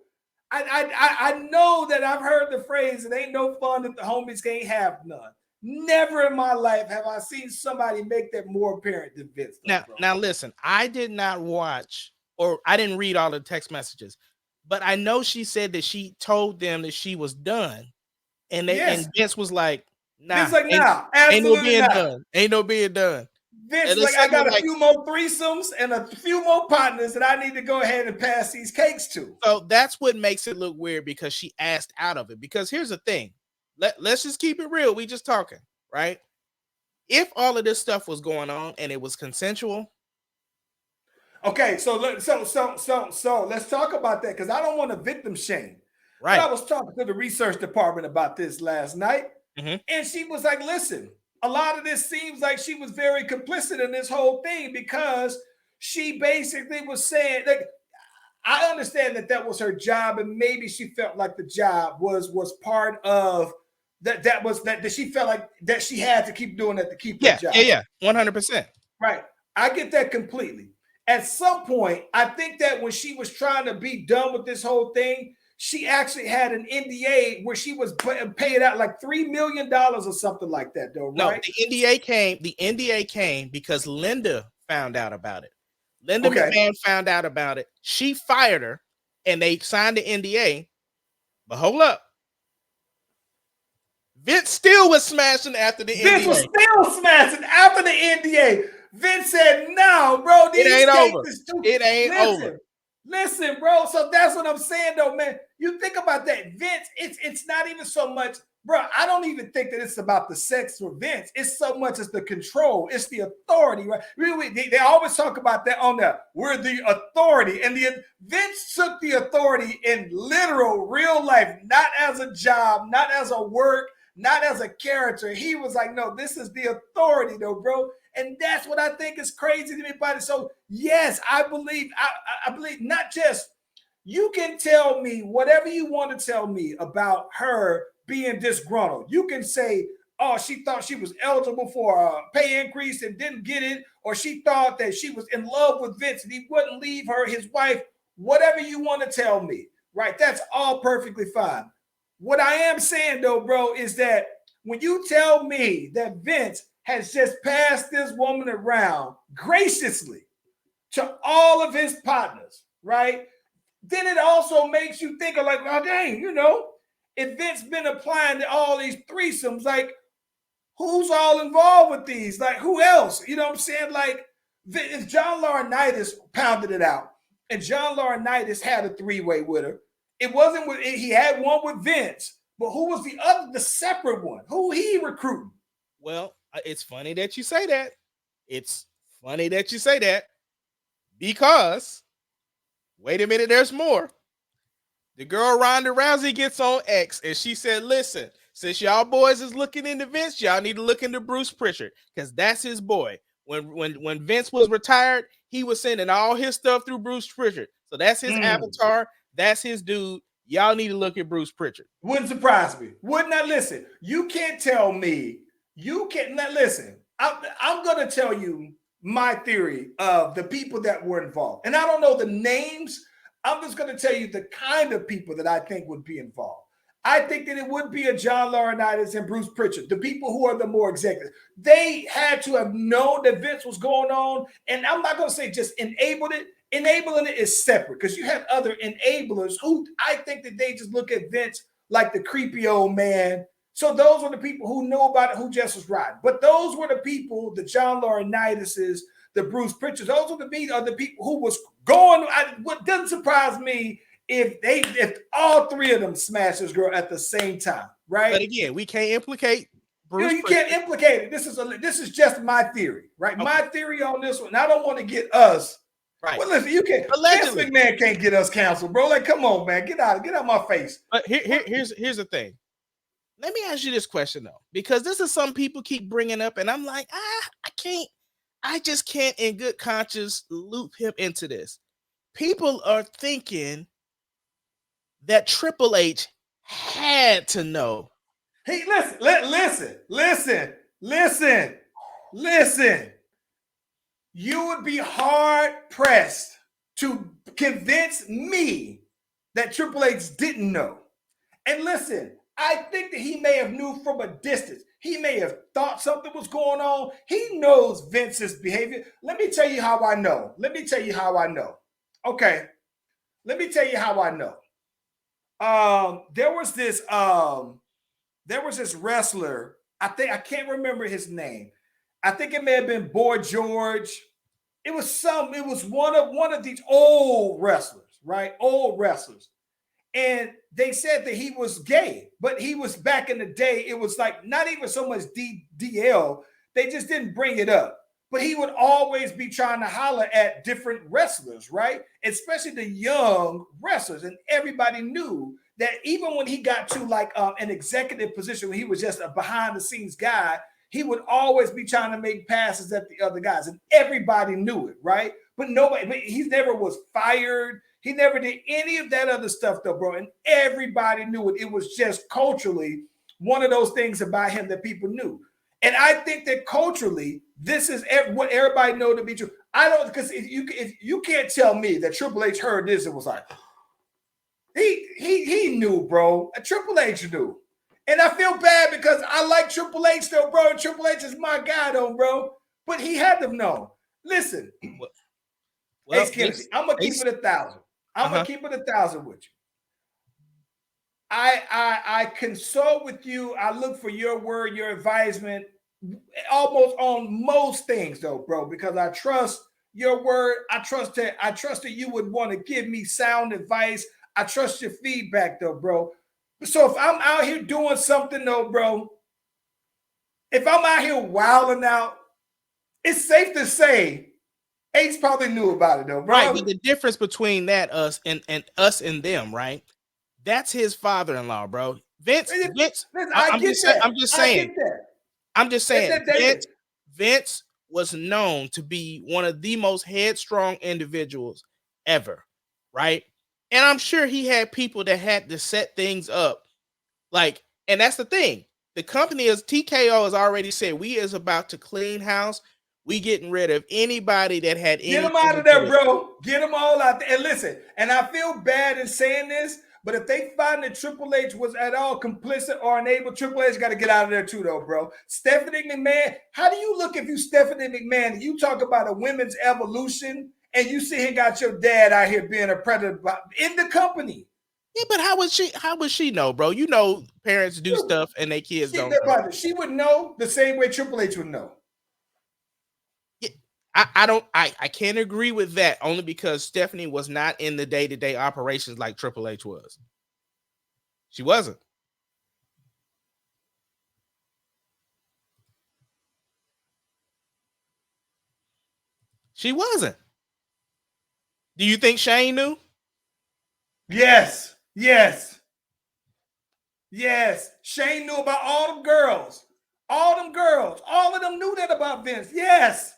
I know that I've heard the phrase, it ain't no fun if the homies can't have none. Never in my life have I seen somebody make that more apparent than Vince. Now listen, I did not watch, or I didn't read all the text messages, but I know she said that she told them that she was done. And Vince was like, nah. Vince like, nah, absolutely ain't no being done. Vince like, I got a few more threesomes and a few more partners that I need to go ahead and pass these cakes to. So that's what makes it look weird, because she asked out of it. Because here's the thing. Let's just keep it real. We just talking, right? If all of this stuff was going on and it was consensual. Okay, so let's talk about that, because I don't want to victim shame. Right. But I was talking to the research department about this last night, and she was like, listen, a lot of this seems like she was very complicit in this whole thing, because she basically was saying, like, I understand that was her job, and maybe she felt like the job was part of that she felt like that she had to keep doing that to keep her job. Yeah, 100%. Right. I get that completely. At some point, I think that when she was trying to be done with this whole thing, she actually had an NDA where she was paid out like $3 million or something like that, though, right? No, the NDA came because Linda found out about it. Linda McMahon found out about it. She fired her, and they signed the NDA. But hold up. Vince still was smashing after the NDA. Vince was still smashing after the NDA. Vince said, no, bro, it ain't over. It ain't over. Listen, bro. So that's what I'm saying, though, man. You think about that. Vince, it's not even so much bro, I don't even think that it's about the sex for Vince. It's so much as the control. It's the authority, right? They always talk about that on the we're the authority. And Vince took the authority in literal, real life, not as a job, not as a work, not as a character. He was like, no, this is the authority, though, bro. And that's what I think is crazy to me about it. So, yes, I believe not just you can tell me whatever you want to tell me about her being disgruntled. You can say, oh, she thought she was eligible for a pay increase and didn't get it, or she thought that she was in love with Vince and he wouldn't leave her, his wife, whatever you want to tell me, right? That's all perfectly fine. What I am saying, though, bro, is that when you tell me that Vince has just passed this woman around graciously to all of his partners, right? Then it also makes you think of like, oh, dang, you know, if Vince been applying to all these threesomes, like, who's all involved with these? Like, who else? You know what I'm saying? Like, if John Laurinaitis pounded it out and John Laurinaitis had a three-way with her, it wasn't with, he had one with Vince, but who was the other, the separate one? Who he recruiting? Well, it's funny that you say that. It's funny that you say that because, wait a minute, there's more. The girl Ronda Rousey gets on X and she said, listen, since y'all boys is looking into Vince, y'all need to look into Bruce Pritchard because that's his boy. When Vince was retired, he was sending all his stuff through Bruce Pritchard. So that's his avatar. That's his dude. Y'all need to look at Bruce Pritchard. Wouldn't surprise me. Would not listen. You can't tell me. You can't not listen. I'm going to tell you my theory of the people that were involved. And I don't know the names. I'm just going to tell you the kind of people that I think would be involved. I think that it would be a John Laurinaitis and Bruce Pritchard, the people who are the more executives. They had to have known that Vince was going on. And I'm not going to say just enabled it. Enabling it is separate because you have other enablers who I think that they just look at Vince like the creepy old man. So those were the people who knew about it, who just was riding. But those were the people, the John Laurinaitis, the Bruce Pritchards, those are the people who was going. What doesn't surprise me if all three of them smash this girl at the same time, right? But again, we can't implicate Bruce. You can't implicate it. This is just my theory, right? Okay. My theory on this one. I don't want to get us. Right. Well, listen, you can't. Vince McMahon can't get us canceled, bro. Like, come on, man, get out my face. But here's the thing. Let me ask you this question though, because this is some people keep bringing up, and I'm like, I just can't, in good conscience, loop him into this. People are thinking that Triple H had to know. Hey, listen. You would be hard pressed to convince me that Triple H didn't know. And listen, I think that he may have knew from a distance. He may have thought something was going on. He knows Vince's behavior. Let me tell you how I know. Okay. Let me tell you how I know. There was this wrestler. I can't remember his name. I think it may have been Boy George. It was one of these old wrestlers, right? Old wrestlers. And they said that he was gay, but he was back in the day. It was like not even so much DL. They just didn't bring it up. But he would always be trying to holler at different wrestlers, right? Especially the young wrestlers. And everybody knew that even when he got to like an executive position, when he was just a behind the scenes guy, he would always be trying to make passes at the other guys. And everybody knew it, right? But he never was fired. He never did any of that other stuff though, bro. And everybody knew it. It was just culturally one of those things about him that people knew. And I think that culturally, this is what everybody know to be true. I don't, because if you can't tell me that Triple H heard this and was like, he knew, bro. Triple H knew. And I feel bad because I like Triple H though, bro. And Triple H is my guy though, bro. But he had to have known. Listen, Ace Kennedy, I'm gonna keep it 1,000. I'm gonna keep it 1,000 with you. I consult with you. I look for your word, your advisement, almost on most things, though, bro, because I trust your word. I trust that you would want to give me sound advice. I trust your feedback, though, bro. So if I'm out here doing something though, bro, if I'm out here wilding out, it's safe to say Ace probably knew about it though, bro. Right, but the difference between that us and them, right? That's his father-in-law, bro. Vince. Listen, I'm just saying. That. Vince was known to be one of the most headstrong individuals ever, right? And I'm sure he had people that had to set things up. Like, and that's the thing. The company is TKO has already said we is about to clean house. We getting rid of anybody that had any. Get them out of there, bro. Get them all out there. And listen, and I feel bad in saying this, but if they find that Triple H was at all complicit or enabled, Triple H got to get out of there too, though, bro. Stephanie McMahon, how do you look if you Stephanie McMahon and you talk about a women's evolution and you see him got your dad out here being a predator in the company? Yeah, but how would she know, bro? You know, parents do stuff and their kids don't. She would know the same way Triple H would know. Yeah, I can't agree with that only because Stephanie was not in the day-to-day operations like Triple H was. She wasn't. She wasn't. Do you think Shane knew? Yes. Shane knew about all them girls. All of them knew that about Vince. Yes.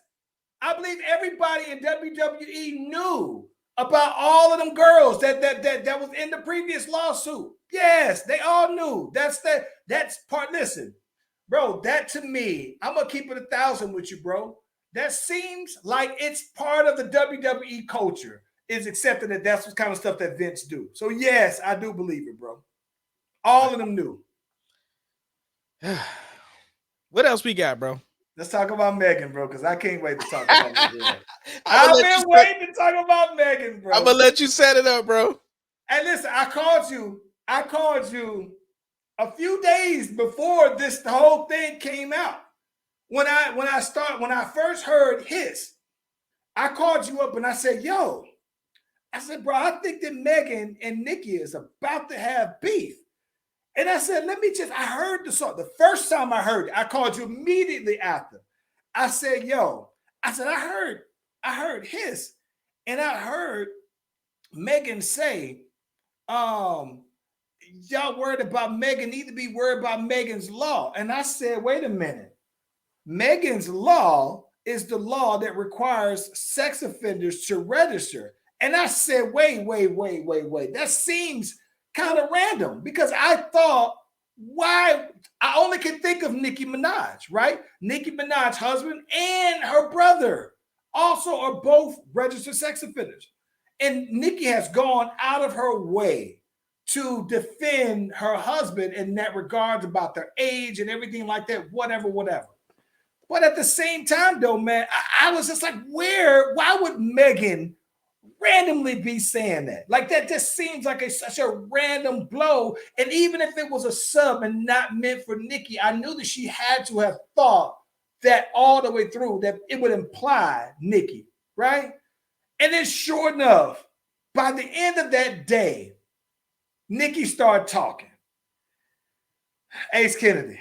I believe everybody in WWE knew about all of them girls that was in the previous lawsuit. Yes, they all knew. That's part. Listen, bro, that to me, I'm gonna keep it 1,000 with you, bro. That seems like it's part of the WWE culture, is accepting that that's the kind of stuff that Vince do. So yes, I do believe it, bro. All of them knew. What else we got, bro? Let's talk about Megan, bro, because I can't wait to talk about Megan. I've been waiting to talk about Megan, bro. I'm gonna let you set it up, bro. And listen, I called you a few days before the whole thing came out. When I first heard his, I called you up and I said, yo, I said, bro, I think that Megan and Nicki is about to have beef. And I said, I heard the song. The first time I heard it, I called you immediately after. I said, yo, I heard his. And I heard Megan say, y'all worried about Megan, need to be worried about Megan's law. And I said, wait a minute. Megan's law is the law that requires sex offenders to register. And I said, wait. That seems kind of random because I thought, why? I only can think of Nicki Minaj, right? Nicki Minaj's husband and her brother also are both registered sex offenders. And Nicki has gone out of her way to defend her husband in that regard about their age and everything like that, whatever. But at the same time, though, man, I was just like, why would Megan randomly be saying that? Like, that just seems like such a random blow. And even if it was a sub and not meant for Nicki, I knew that she had to have thought that all the way through, that it would imply Nicki, right? And then sure enough, by the end of that day, Nicki started talking. Ace Kennedy.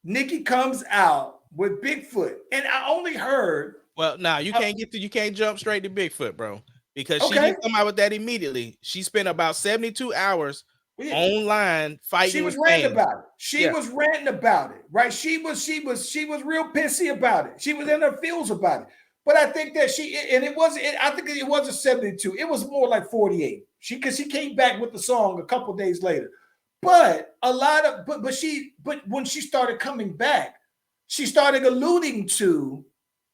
Nicki comes out with Bigfoot. And I only heard. Well, nah, you can't jump straight to Bigfoot, bro. Because she didn't come out with that immedially. She spent about 72 hours online fighting. She was ranting about it. She was ranting about it, right? She was real pissy about it. She was in her feels about it. But I think that I think it wasn't 72. It was more like 48. Because she came back with the song a couple days later. But when she started coming back, she started alluding to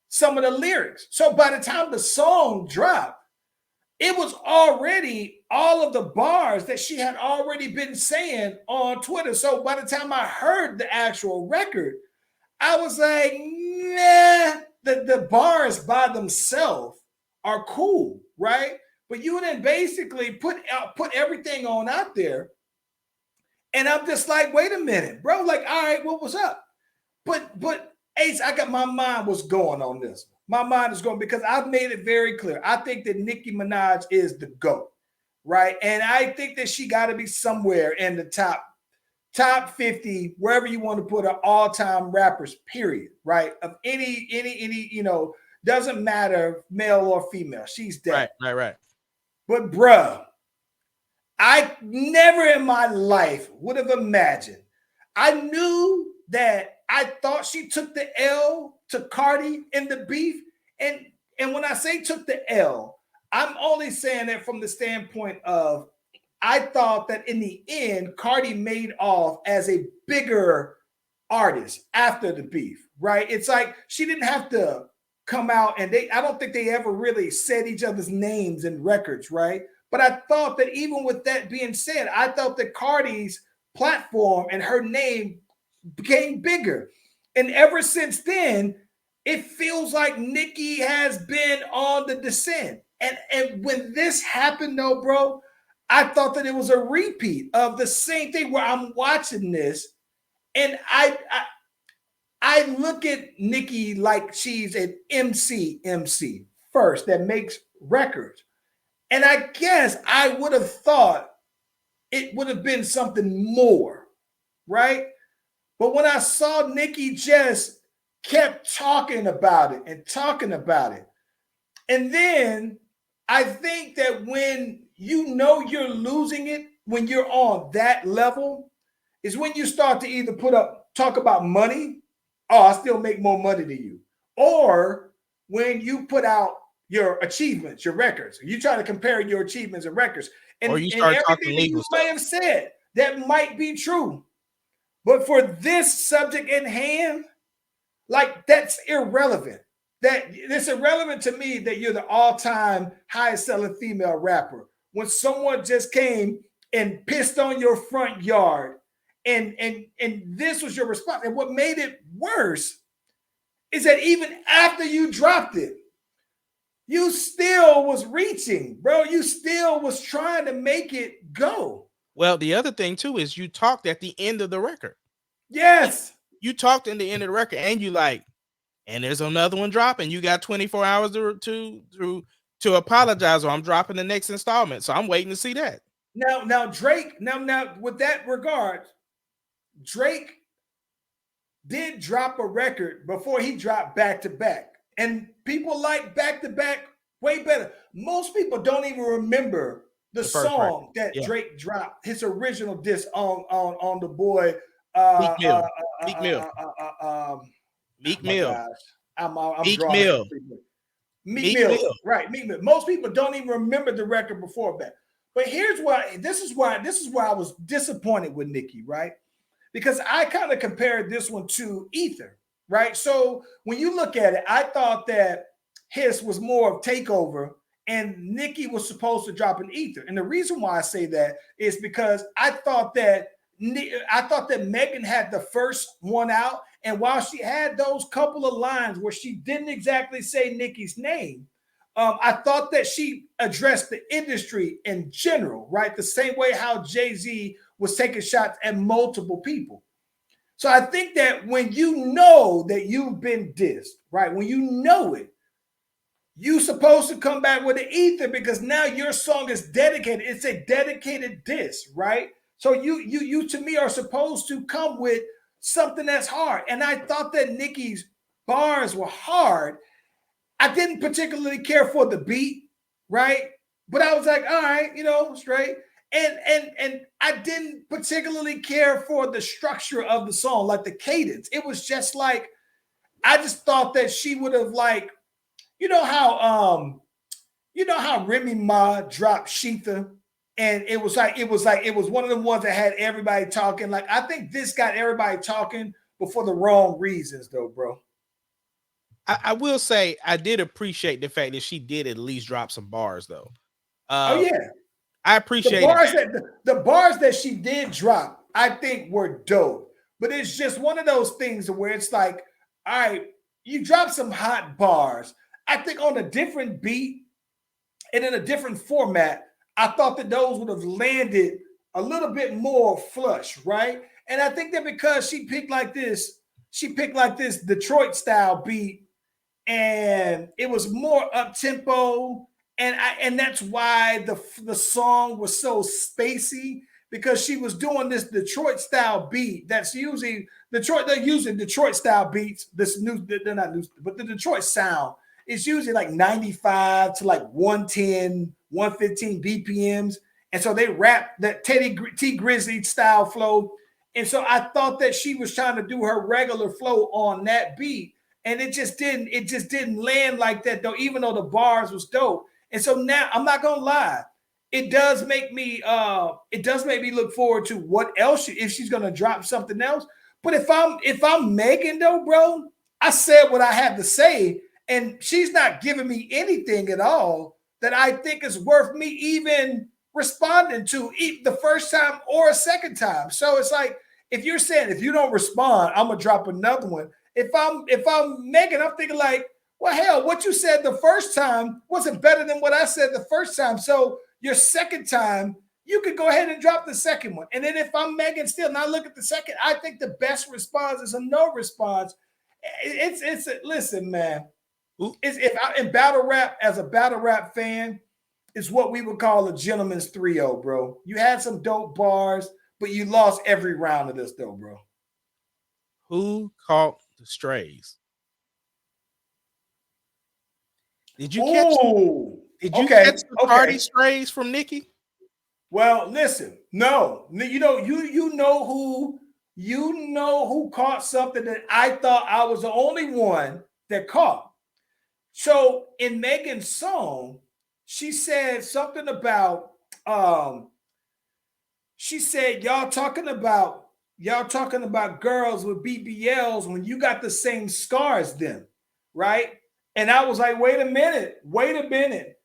some of the lyrics. So by the time the song dropped, it was already all of the bars that she had already been saying on Twitter. So by the time I heard the actual record, I was like, nah, the bars by themselves are cool, right? But you then basically put everything on out there. And I'm just like, wait a minute, bro. Like, all right, what was up? But Ace, my mind was going on this. My mind is going because I've made it very clear. I think that Nicki Minaj is the GOAT, right? And I think that she got to be somewhere in the top top 50, wherever you want to put her all-time rappers, period, right? Of any, doesn't matter, male or female. She's dead. Right. But bruh, I never in my life would have imagined. I knew that I thought she took the L to Cardi in the beef. And when I say took the L, I'm only saying that from the standpoint of I thought that in the end, Cardi made off as a bigger artist after the beef, right? It's like she didn't have to come out and I don't think they ever really said each other's names in records, right? But I thought that even with that being said, I thought that Cardi's platform and her name became bigger. And ever since then, it feels like Nicki has been on the descent. And when this happened, though, bro, I thought that it was a repeat of the same thing where I'm watching this and I look at Nicki like she's an MC first that makes records. And I guess I would have thought it would have been something more, right? But when I saw Nicki just kept talking about it, and then I think that when you know you're losing it, when you're on that level, is when you start to either talk about money, oh, I still make more money than you, or when you put out your achievements, your records, you try to compare your achievements and records, and, or you start talking legal you stuff. may have said that might be true, but for this subject in hand, like that's irrelevant. That it's irrelevant to me that you're the all-time highest selling female rapper when someone just came and pissed on your front yard, and this was your response. And what made it worse is that even after you dropped it, you still was reaching, bro. You still was trying to make it go. Well, the other thing too is you talked at the end of the record. Yes. You talked in the end of the record and you like, and there's another one dropping. You got 24 hours to apologize, or I'm dropping the next installment. So I'm waiting to see that. Now Drake, now with that regard, Drake did drop a record before he dropped back to back. And people like back to back way better. Most people don't even remember the song that Drake dropped, his original diss on the boy Meek Mill. Meek Mill. I'm Meek drawing Mill. Meek Mill. Right, Meek Mill. Most people don't even remember the record before that. But here's why. This is why I was disappointed with Nicki, right? Because I kind of compared this one to Ether, right? So when you look at it, I thought that his was more of Takeover and Nicki was supposed to drop an Ether. And the reason why I say that is because I thought that Megan had the first one out, and while she had those couple of lines where she didn't exactly say Nicki's name, I thought that she addressed the industry in general, right? The same way how Jay-Z was taking shots at multiple people. So I think that when you know that you've been dissed, right? When you know it, you're supposed to come back with an Ether because now your song is dedicated. It's a dedicated diss, right? So you to me are supposed to come with something that's hard. And I thought that Nicki's bars were hard. I didn't particularly care for the beat, right? But I was like, all right, straight. And I didn't particularly care for the structure of the song, like the cadence. It was just like, I just thought that she would have like, you know how Remy Ma dropped Sheetha, and it was one of the ones that had everybody talking. Like, I think this got everybody talking, but for the wrong reasons, though, bro. I will say I did appreciate the fact that she did at least drop some bars, though. Oh yeah, I appreciate the bars that she did drop. I think were dope, but it's just one of those things where it's like, all right, you drop some hot bars. I think on a different beat and in a different format, I thought that those would have landed a little bit more flush, right? And I think that because she picked like this Detroit style beat, and it was more up tempo, and that's why the song was so spacey, because she was doing this Detroit style beat that's using Detroit. They're using Detroit style beats. This new, they're not new, but the Detroit sound is usually like 95 to like 110, 115 BPMs. And so they rap that Teddy T Grizzly style flow. And so I thought that she was trying to do her regular flow on that beat. And it just didn't land like that though, even though the bars was dope. And so now I'm not gonna lie. It does make me look forward to what else if she's gonna drop something else. But if I'm Megan though, bro, I said what I had to say, and she's not giving me anything at all that I think is worth me even responding to the first time or a second time. So it's like if you're saying if you don't respond, I'm gonna drop another one. If I'm Megan, I'm thinking like, well, hell, what you said the first time wasn't better than what I said the first time. So your second time, you could go ahead and drop the second one. And then if I'm Megan still, now look at the second, I think the best response is a no response. Listen, man. In battle rap, as a battle rap fan, it's what we would call a gentleman's 3-0, bro. You had some dope bars, but you lost every round of this, though, bro. Who caught the strays? Did you catch the Cardi strays from Nicki? Well, listen, no. You know who caught something that I thought I was the only one that caught. So in Megan's song, she said something about she said y'all talking about girls with BBLs when you got the same scar as them, right? And I was like, wait a minute,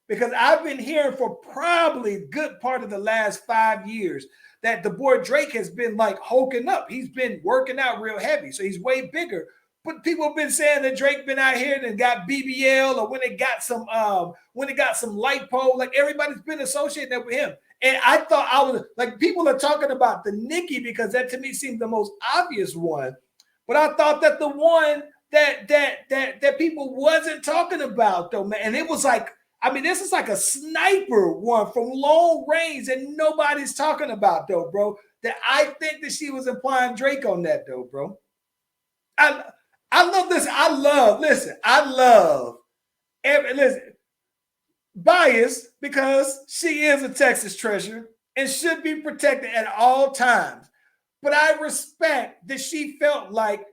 because I've been hearing for probably a good part of the last 5 years that the boy Drake has been like hulking up. He's been working out real heavy, so he's way bigger. But people have been saying that Drake been out here and got BBL, or when it got some lipo, like everybody's been associating that with him. And I thought I was like, people are talking about the Nicki because that to me seemed the most obvious one. But I thought that the one that people wasn't talking about though, man, and it was like, I mean, this is like a sniper one from long range that nobody's talking about though, bro. That I think that she was implying Drake on that though, bro. I love this. I love bias because she is a Texas treasure and should be protected at all times. But I respect that she felt like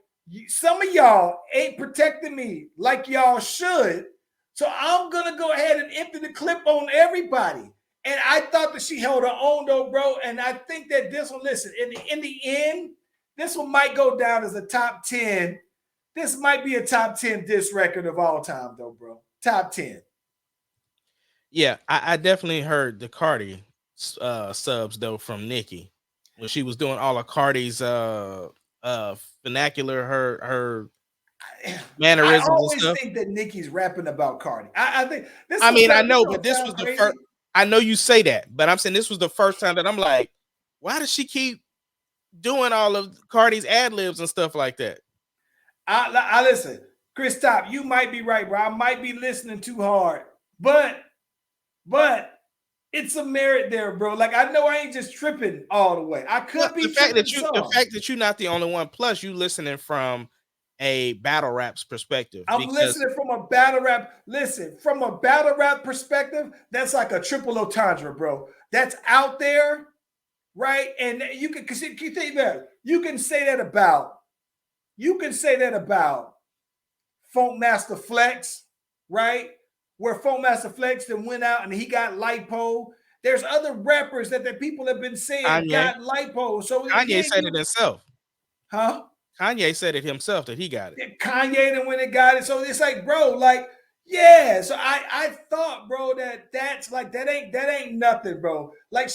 some of y'all ain't protecting me like y'all should. So I'm going to go ahead and empty the clip on everybody. And I thought that she held her own though, bro. And I think that this one, listen, in the end, this one might go down as a top 10. This might be a top 10 diss record of all time though, bro. Top 10. Yeah, I definitely heard the Cardi subs though from Nicki when she was doing all of Cardi's vernacular, her mannerisms. I always and stuff. think that Nicki's rapping about Cardi. I think this. I mean, I know, but this was the first. I know you say that, but I'm saying this was the first time that I'm like, why does she keep doing all of Cardi's ad libs and stuff like that? I listen, Chris Top, you might be right, bro. I might be listening too hard, but it's a merit there, bro. Like I know I ain't just tripping all the way. I could be the fact that you're not the only one. Plus, you listening from a battle rap's perspective. I'm listening from a battle rap. Listen, from a battle rap perspective, that's like a triple entendre, bro. That's out there, right? And you can think that you can say that about. You can say that about Funk Master Flex, right? Where Funk Master Flex then went out and he got lipo. There's other rappers that the people have been saying got lipo. So Kanye said it himself. Huh? Kanye said it himself that he got it. Kanye then when it got it. So it's like, bro, like, yeah. So I thought, bro, that's like that ain't nothing, bro. Like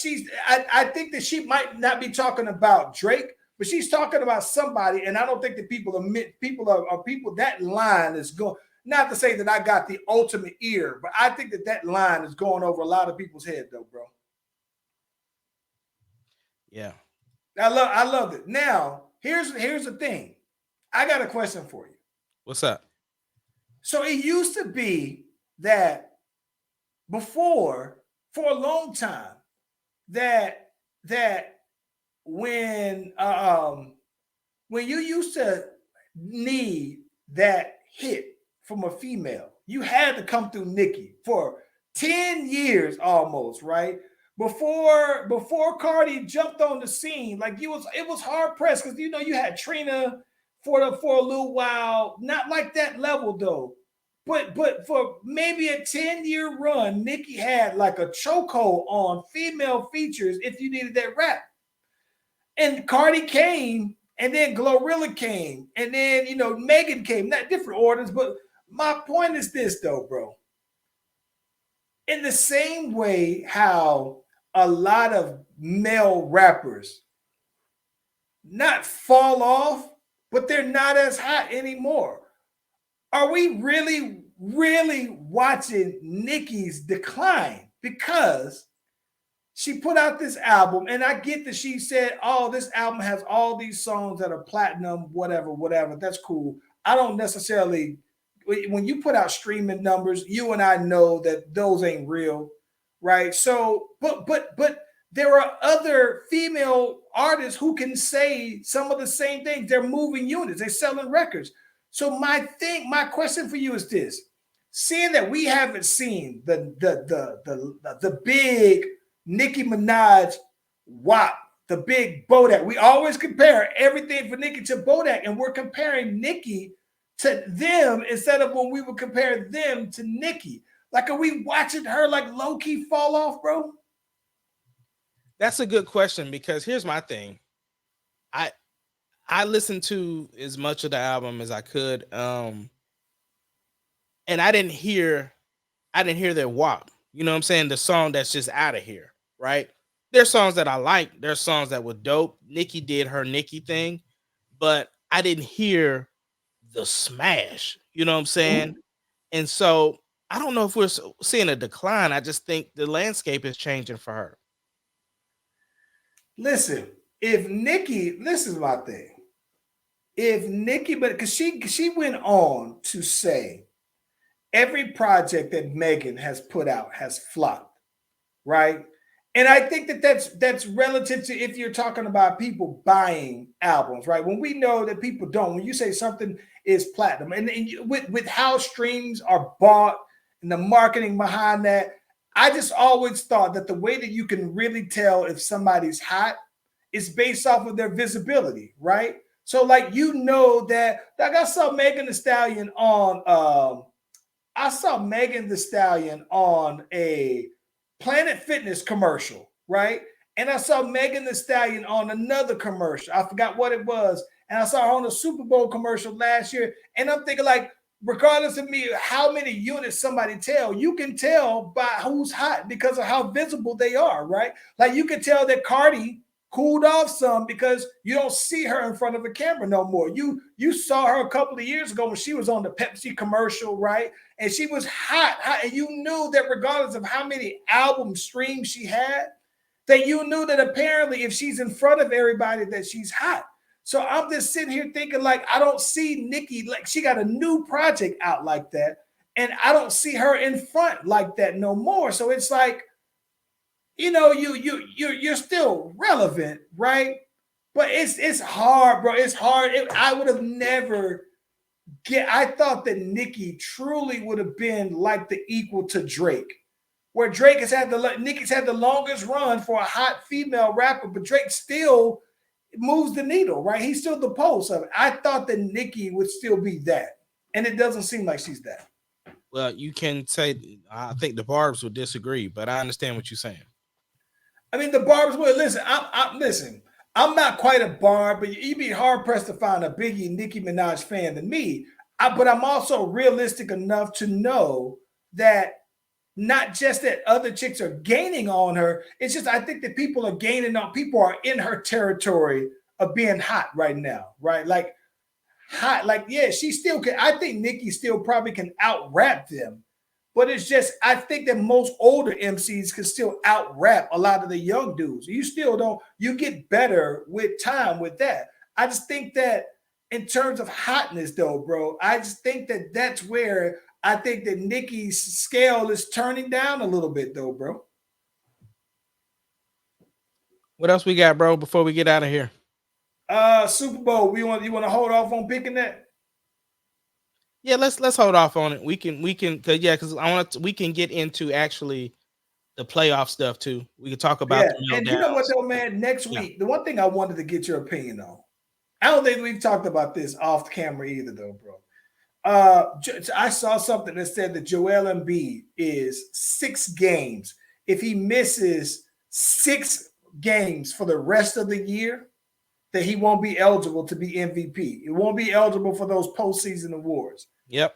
I think that she might not be talking about Drake. But she's talking about somebody, and I don't think that people that line is going, not to say that I got the ultimate ear, but I think that line is going over a lot of people's head though, bro. Yeah. I love it. Now, here's the thing. I got a question for you. What's up? So it used to be that before, for a long time, that when you used to need that hit from a female, you had to come through Nicki for 10 years almost, right? Before Cardi jumped on the scene, like it was hard pressed because you had Trina for a little while, not like that level though. But for maybe a 10-year run, Nicki had like a chokehold on female features if you needed that rap. And Cardi came, and then Glorilla came, and then Megan came. Not different orders, but my point is this though, bro. In the same way how a lot of male rappers not fall off, but they're not as hot anymore. Are we really, really watching Nicki's decline? Because she put out this album, and I get that she said, oh, this album has all these songs that are platinum, whatever. That's cool. I don't necessarily, when you put out streaming numbers, you and I know that those ain't real, right? So, but there are other female artists who can say some of the same things. They're moving units. They're selling records. So my question for you is this: seeing that we haven't seen the big Nicki Minaj WAP, the big Bodak. We always compare everything for Nicki to Bodak, and we're comparing Nicki to them instead of when we would compare them to Nicki. Like, are we watching her like low-key fall off, bro? That's a good question, because here's my thing. I listened to as much of the album as I could, and I didn't hear their WAP. You know what I'm saying? The song that's just out of here, right? There's songs that I like. There's songs that were dope. Nicki did her Nicki thing, but I didn't hear the smash. You know what I'm saying? And so I don't know if we're seeing a decline. I just think the landscape is changing for her. Listen, if Nicki, this is my thing. If Nicki, but because she went on to say every project that Megan has put out has flopped, right? And I think that's relative to if you're talking about people buying albums, right? When we know that people don't, when you say something is platinum, and with how streams are bought and the marketing behind that, I just always thought that the way that you can really tell if somebody's hot is based off of their visibility, right? So like that, like I saw Megan Thee Stallion on a Planet Fitness commercial, right? And I saw Megan Thee Stallion on another commercial. I forgot what it was. And I saw her on a Super Bowl commercial last year. And I'm thinking, like, regardless of me, how many units somebody tell, you can tell by who's hot because of how visible they are, right? Like, you can tell that Cardi cooled off some because you don't see her in front of a camera no more. You saw her a couple of years ago when she was on the Pepsi commercial, right? And she was hot, and you knew that regardless of how many album streams she had, that you knew that apparently if she's in front of everybody that she's hot. So I'm just sitting here thinking, like, I don't see Nicki, like, she got a new project out like that, and I don't see her in front like that no more. So it's like, you're still relevant, right? But it's hard, bro. It's hard. I would have never I thought that Nicki truly would have been like the equal to Drake, where Nicki's had the longest run for a hot female rapper, but Drake still moves the needle, right? He's still the pulse of it. I thought that Nicki would still be that, and it doesn't seem like she's that. Well, you can say, I think the Barbs would disagree, but I understand what you're saying. I mean, the Barbs would listen. Listen. I'm not quite a Barb, but you'd be hard pressed to find a Biggie Nicki Minaj fan than me. But I'm also realistic enough to know that not just that other chicks are gaining on her. It's just I think that people are gaining on. People are in her territory of being hot right now, right? Like hot, like yeah, she still can. I think Nicki still probably can out rap them. But it's just, I think that most older MCs can still out rap a lot of the young dudes. You still don't, you get better with time with that. I just think that in terms of hotness though, bro, I just think that that's where I think that Nicki's scale is turning down a little bit though, bro. What else we got, bro? Before we get out of here, Super Bowl. You want to hold off on picking that? Yeah, let's hold off on it. We can because we can get into actually the playoff stuff too. We can talk about and you know what though, man. Next week, the one thing I wanted to get your opinion on. I don't think we've talked about this off camera either, though, bro. I saw something that said that Joel Embiid is 6 games. If he misses 6 games for the rest of the year, that he won't be eligible to be MVP. It won't be eligible for those postseason awards. Yep.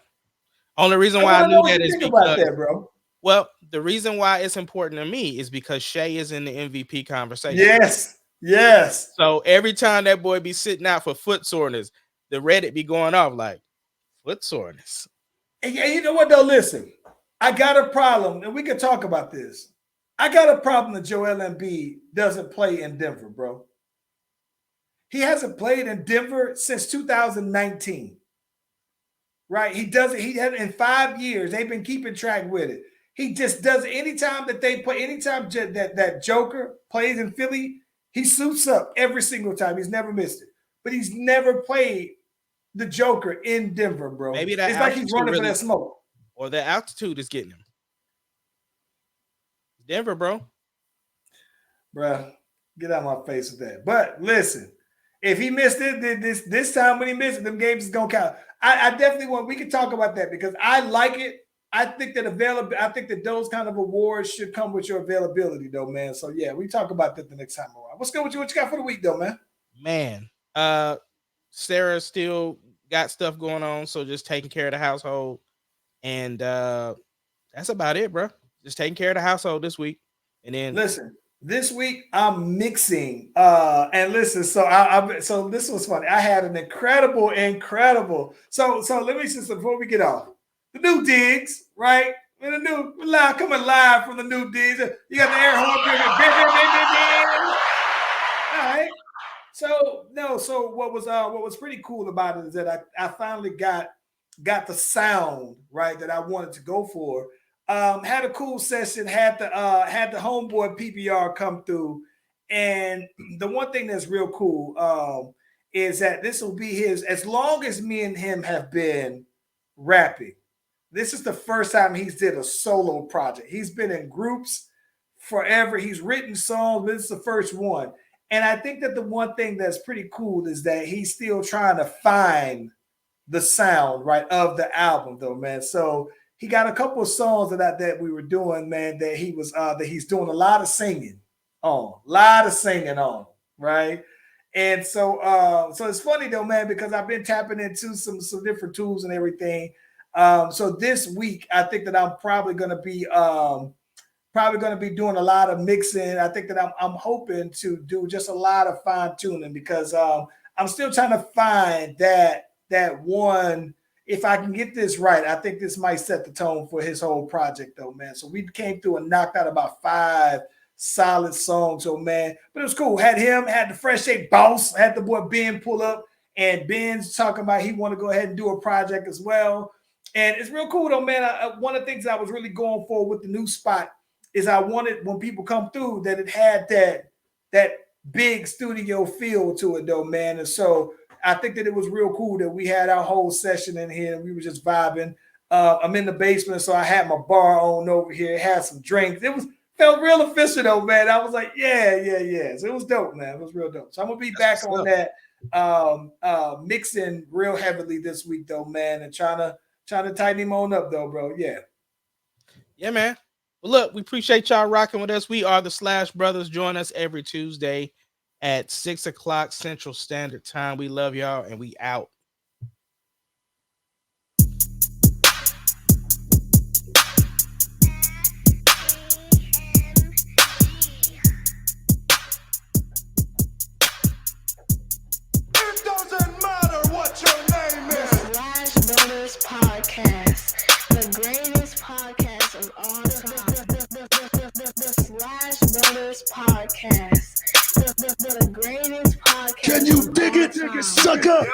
Only reason why I knew that is because about that, bro. Well, the reason why it's important to me is because Shea is in the MVP conversation. Yes. So every time that boy be sitting out for foot soreness, the Reddit be going off like foot soreness. And you know what though? Listen, I got a problem, and we can talk about this. I got a problem that Joel Embiid doesn't play in Denver, bro. He hasn't played in Denver since 2019. Right? He doesn't. He had in 5 years. They've been keeping track with it. He just does it. Anytime that they play, anytime that Joker plays in Philly, he suits up every single time. He's never missed it. But he's never played the Joker in Denver, bro. Maybe that it's like he's running for that smoke. Or the altitude is getting him. Denver, bro. Bro, get out of my face with that. But listen, if he missed it this time when he missed it, them games is gonna count. I definitely want. We can talk about that because I like it. I think that those kind of awards should come with your availability, though, man. So yeah, we talk about that the next time around. What's good with you? What you got for the week, though, man? Man, Sarah still got stuff going on, so just taking care of the household, and that's about it, bro. Just taking care of the household this week, and then listen. This week I'm mixing, and listen. So this was funny. I had an incredible. So let me just before we get off, the new digs, right? Coming live from the new digs. You got the air horn. All right. So what was pretty cool about it is that I finally got the sound right that I wanted to go for. Had a cool session, had the homeboy PPR come through. And the one thing that's real cool is that this will be his, as long as me and him have been rapping, this is the first time he's did a solo project. He's been in groups forever. He's written songs, but this is the first one. And I think that the one thing that's pretty cool is that he's still trying to find the sound, right, of the album, though, man. So he got a couple of songs that we were doing, man, that he was that he's doing a lot of singing on, right? And so it's funny though, man, because I've been tapping into some different tools and everything. So this week, I think that I'm probably gonna be doing a lot of mixing. I think that I'm hoping to do just a lot of fine tuning because I'm still trying to find that one. If I can get this right, I think this might set the tone for his whole project, though, man. So we came through and knocked out about 5 solid songs, oh man. But it was cool. Had him, had the Fresh Shake Boss, had the boy Ben pull up, and Ben's talking about he want to go ahead and do a project as well. And it's real cool, though, man. One of the things I was really going for with the new spot is I wanted when people come through that it had that big studio feel to it, though, man. And so I think that it was real cool that we had our whole session in here and we were just vibing. I'm in the basement, so I had my bar on over here, had some drinks. Felt real official though, man. I was like, yeah. So it was dope, man. It was real dope. So I'm gonna be back on that mixing real heavily this week though, man, and trying to tighten him on up though, bro. Yeah, man. Well, look, we appreciate y'all rocking with us. We are the Slash Brothers. Join us every Tuesday at 6 o'clock Central Standard Time. We love y'all and we out. It doesn't matter what your name is. Slash Brothers Podcast, the greatest podcast of all time. The Slash Brothers Podcast, the greatest podcast. Can you dig it, sucker?